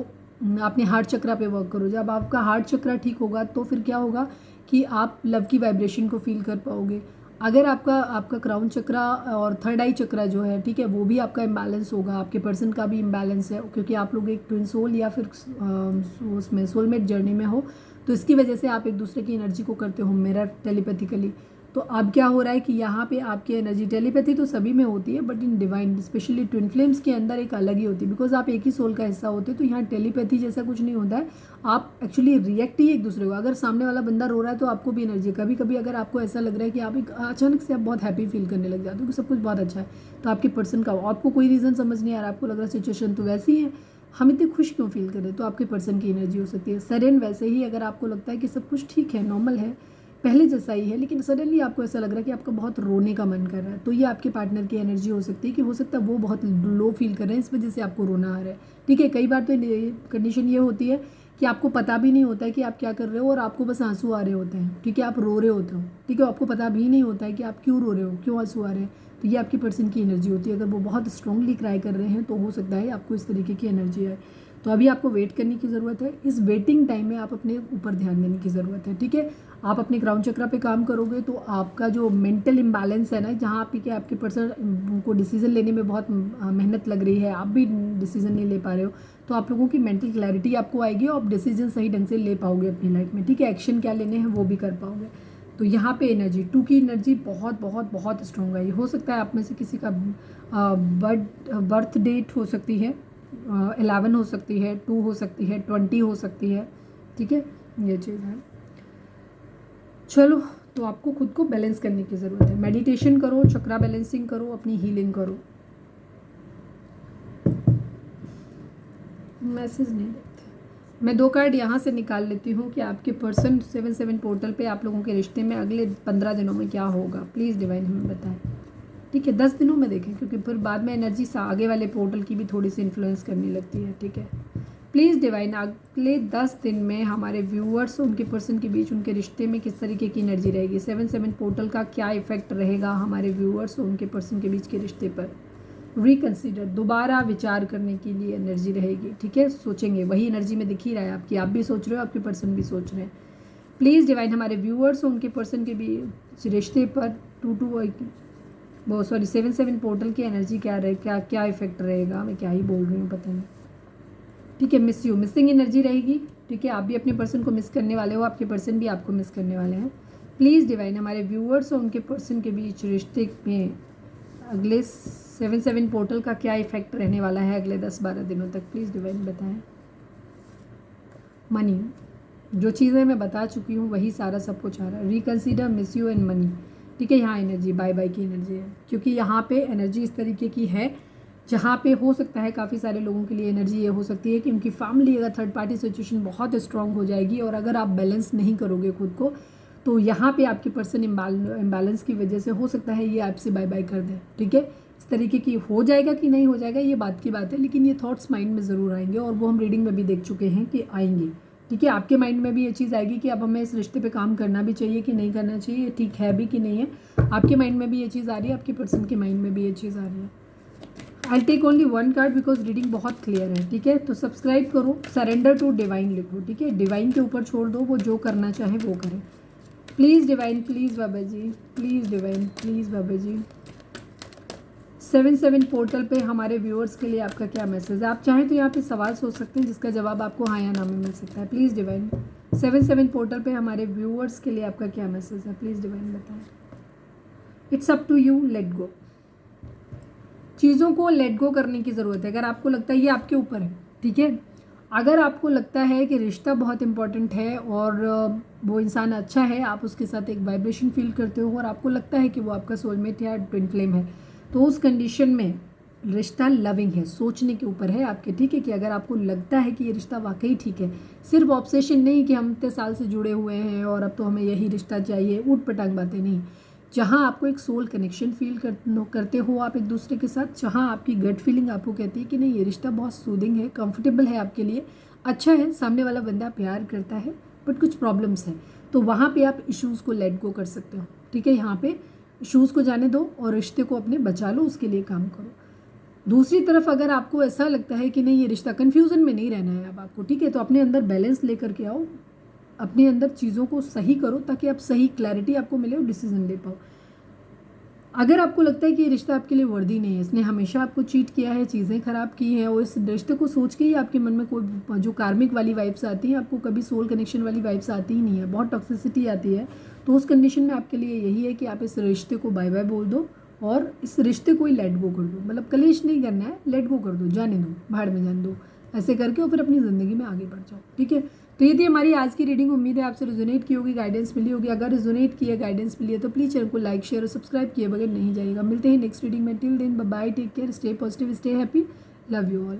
अपने हार्ट चक्रा पे वर्क करो। जब आपका हार्ट चक्रा ठीक होगा तो फिर क्या होगा कि आप लव की वाइब्रेशन को फील कर पाओगे। अगर आपका क्राउन चक्रा और थर्ड आई चक्रा जो है, ठीक है, वो भी आपका इम्बैलेंस होगा, आपके पर्सन का भी इम्बैलेंस है, क्योंकि आप लोग एक ट्विन सोल या फिर उसमें सोलमेट जर्नी में हो, तो इसकी वजह से आप एक दूसरे की एनर्जी को करते हो मिरर टेलीपैथिकली। तो अब क्या हो रहा है कि यहाँ पे आपकी एनर्जी, टेलीपैथी तो सभी में होती है but in divine specially twin flames के अंदर एक अलग ही होती है, बिकॉज आप एक ही सोल का हिस्सा होते हैं। तो यहाँ टेलीपैथी जैसा कुछ नहीं होता है, आप एक्चुअली रिएक्ट ही एक दूसरे को, अगर सामने वाला बंदा रो रहा है तो आपको भी एनर्जी, कभी कभी अगर आपको ऐसा लग रहा है कि आप एक अचानक से आप बहुत हैप्पी फील करने लग जाते हो कि सब कुछ बहुत अच्छा है, तो आपके पर्सन का, आपको कोई रीज़न समझ नहीं आ रहा, आपको लग रहा है सिचुएशन तो वैसी है, हम इतने खुश क्यों फील करें, तो आपके पर्सन की एनर्जी हो सकती है। सडन वैसे ही अगर आपको लगता है कि सब कुछ ठीक है, नॉर्मल है, पहले जैसा ही है, लेकिन सडनली आपको ऐसा लग रहा है कि आपका बहुत रोने का मन कर रहा है, तो ये आपके पार्टनर की एनर्जी हो सकती है कि हो सकता है वो बहुत लो फील कर रहे हैं, इस वजह से आपको रोना आ रहा है। ठीक है, कई बार तो कंडीशन ये होती है कि आपको पता भी नहीं होता है कि आप क्या कर रहे हो और आपको बस आंसू आ रहे होते हैं। ठीक है, आप रो रहे होते हो, ठीक है, आपको पता भी नहीं होता है कि आप क्यों रो रहे हो, क्यों आंसू आ रहे हैं। तो ये आपकी पर्सन की एनर्जी होती है। अगर वो बहुत स्ट्रांगली क्राई कर रहे हैं तो हो सकता है आपको इस तरीके की एनर्जी आए। तो अभी आपको वेट करने की ज़रूरत है। इस वेटिंग टाइम में आप अपने ऊपर ध्यान देने की ज़रूरत है। ठीक है, आप अपने क्राउन चक्रा पे काम करोगे तो आपका जो मेंटल इम्बैलेंस है ना, जहाँ पे कि आपके पर्सन को डिसीजन लेने में बहुत मेहनत लग रही है, आप भी डिसीजन नहीं ले पा रहे हो, तो आप लोगों की मेंटल क्लैरिटी आपको आएगी और आप डिसीजन सही ढंग से ले पाओगे अपनी लाइफ में। ठीक है, एक्शन क्या लेने हैं वो भी कर पाओगे। तो यहाँ पे एनर्जी 2 की एनर्जी बहुत बहुत बहुत स्ट्रॉन्ग है। हो सकता है आप में से किसी का बर्थ डेट हो सकती है 11 हो सकती है, 2 हो सकती है, 20 हो सकती है। ठीक है, ये चीज़ है। चलो, तो आपको खुद को बैलेंस करने की ज़रूरत है। मेडिटेशन करो, चक्रा बैलेंसिंग करो, अपनी हीलिंग करो। मैसेज नहीं देते। मैं 2 कार्ड यहाँ से निकाल लेती हूँ कि आपके पर्सन 7/7 पोर्टल पे आप लोगों के रिश्ते में अगले 15 दिनों में क्या होगा। प्लीज़ डिवाइन हमें बताएं। ठीक है, 10 दिनों में देखें, क्योंकि फिर बाद में एनर्जी आगे वाले पोर्टल की भी थोड़ी सी इन्फ्लुएंस करने लगती है। ठीक है, प्लीज़ डिवाइन अगले 10 दिन में हमारे व्यूअर्स उनके पर्सन के बीच उनके रिश्ते में किस तरीके की एनर्जी रहेगी। 7/7 पोर्टल का क्या इफेक्ट रहेगा हमारे व्यूअर्स और उनके पर्सन के बीच के रिश्ते पर। रिकन्सिडर, दोबारा विचार करने के लिए एनर्जी रहेगी। ठीक है, सोचेंगे, वही एनर्जी में दिख ही रहा है आपकी, आप भी सोच रहे हो, आपके पर्सन भी सोच रहे हैं। प्लीज़ डिवाइन हमारे व्यूअर्स और उनके पर्सन के बीच रिश्ते पर 7/7 पोर्टल की एनर्जी क्या रहे, क्या इफेक्ट रहेगा। मैं क्या ही बोल रही हूँ, पता नहीं। ठीक है, मिसिंग एनर्जी रहेगी। ठीक है, आप भी अपने पर्सन को मिस करने वाले हो, आपके पर्सन भी आपको मिस करने वाले हैं। प्लीज़ डिवाइन हमारे व्यूअर्स और उनके पर्सन के बीच रिश्ते में अगले 7/7 पोर्टल का क्या इफेक्ट रहने वाला है अगले 10-12 दिनों तक। प्लीज़ डिवाइन बताएं। मनी, जो चीज़ें मैं बता चुकी हूँ वही सारा सब कुछ आ रहा है। Reconsider, miss you and money. ठीक है, यहाँ एनर्जी बाय बाय की एनर्जी है, क्योंकि यहाँ पे एनर्जी इस तरीके की है जहाँ पे हो सकता है काफ़ी सारे लोगों के लिए एनर्जी ये हो सकती है कि उनकी फैमिली अगर थर्ड पार्टी सिचुएशन बहुत स्ट्रांग हो जाएगी और अगर आप बैलेंस नहीं करोगे खुद को, तो यहाँ पे आपके पर्सन इम्बैलेंस की वजह से हो सकता है ये आपसे बाय बाय कर दें। ठीक है, इस तरीके की हो जाएगा कि नहीं हो जाएगा ये बात की बात है, लेकिन ये थॉट्स माइंड में ज़रूर आएंगे और वो हम रीडिंग में भी देख चुके हैं कि आएंगे। ठीक है, आपके माइंड में भी ये चीज़ आएगी कि अब हमें इस रिश्ते पे काम करना भी चाहिए कि नहीं करना चाहिए, ठीक है भी कि नहीं है। आपके माइंड में भी ये चीज़ आ रही है, आपके पर्सन के माइंड में भी ये चीज़ आ रही है। I take only 1 card because reading बहुत क्लियर है। ठीक है, तो सब्सक्राइब करो, सरेंडर टू डिवाइन लिखो। ठीक है, डिवाइन के ऊपर छोड़ दो, वो जो करना चाहे वो करें। Please divine, please Baba ji, please divine, please Baba ji. 7/7 portal पे हमारे व्यूअर्स के लिए आपका क्या मैसेज है। आप चाहें तो यहाँ पे सवाल सोच सकते हैं जिसका जवाब आपको हाँ या ना में मिल सकता है। प्लीज़ डिवाइन 7/7 पोर्टल पे हमारे व्यूअर्स के लिए आपका क्या मैसेज है। प्लीज़ डिवाइन बताएं। It's up to you, let go. चीज़ों को लेट गो करने की ज़रूरत है। अगर आपको लगता है ये आपके ऊपर है, ठीक है, अगर आपको लगता है कि रिश्ता बहुत इंपॉर्टेंट है और वो इंसान अच्छा है, आप उसके साथ एक वाइब्रेशन फील करते हो और आपको लगता है कि वो आपका सोलमेट या ट्विन फ्लेम है, तो उस कंडीशन में रिश्ता लविंग है, सोचने के ऊपर है आपके। ठीक है, कि अगर आपको लगता है कि ये रिश्ता वाकई ठीक है, सिर्फ ऑब्सेशन नहीं कि हम इतने साल से जुड़े हुए हैं और अब तो हमें यही रिश्ता चाहिए, ऊट पटांग बातें नहीं। जहाँ आपको एक सोल कनेक्शन फील करते हो आप एक दूसरे के साथ, जहाँ आपकी गट फीलिंग आपको कहती है कि नहीं ये रिश्ता बहुत सूदिंग है, कंफर्टेबल है आपके लिए, अच्छा है, सामने वाला बंदा प्यार करता है बट कुछ प्रॉब्लम्स हैं, तो वहाँ पे आप इश्यूज़ को लेट गो कर सकते हो। ठीक है, यहाँ पे इश्यूज़ को जाने दो और रिश्ते को अपने बचा लो, उसके लिए काम करो। दूसरी तरफ अगर आपको ऐसा लगता है कि नहीं ये रिश्ता, कन्फ्यूज़न में नहीं रहना है अब आपको, ठीक है, तो अपने अंदर बैलेंस लेकर के आओ, अपने अंदर चीज़ों को सही करो ताकि आप सही क्लैरिटी आपको मिले और डिसीजन ले पाओ। अगर आपको लगता है कि ये रिश्ता आपके लिए वर्दी नहीं है, इसने हमेशा आपको चीट किया है, चीज़ें ख़राब की हैं, और इस रिश्ते को सोच के ही आपके मन में कोई जो कार्मिक वाली वाइब्स आती हैं, आपको कभी सोल कनेक्शन वाली वाइब्स आती ही नहीं है, बहुत टॉक्सिसिटी आती है। तो उस कंडीशन में आपके लिए यही है कि आप इस रिश्ते को बाय बाय बोल दो और इस रिश्ते को ही लेट गो कर दो। मतलब कलेश नहीं करना है, लेट गो कर दो, जाने दो, भाड़ में जाने दो, ऐसे करके और फिर अपनी ज़िंदगी में आगे बढ़ जाओ। ठीक है, तो ये थी हमारी आज की रीडिंग। उम्मीद है आपसे रिजोनेट की होगी, गाइडेंस मिली होगी। अगर रिजोनेट किया, गाइडेंस मिली है तो प्लीज़ चैनल को लाइक शेयर और सब्सक्राइब किए बगैर नहीं जाइएगा। मिलते हैं नेक्स्ट रीडिंग में। Till then bye bye, take care, stay positive, stay happy, love you all.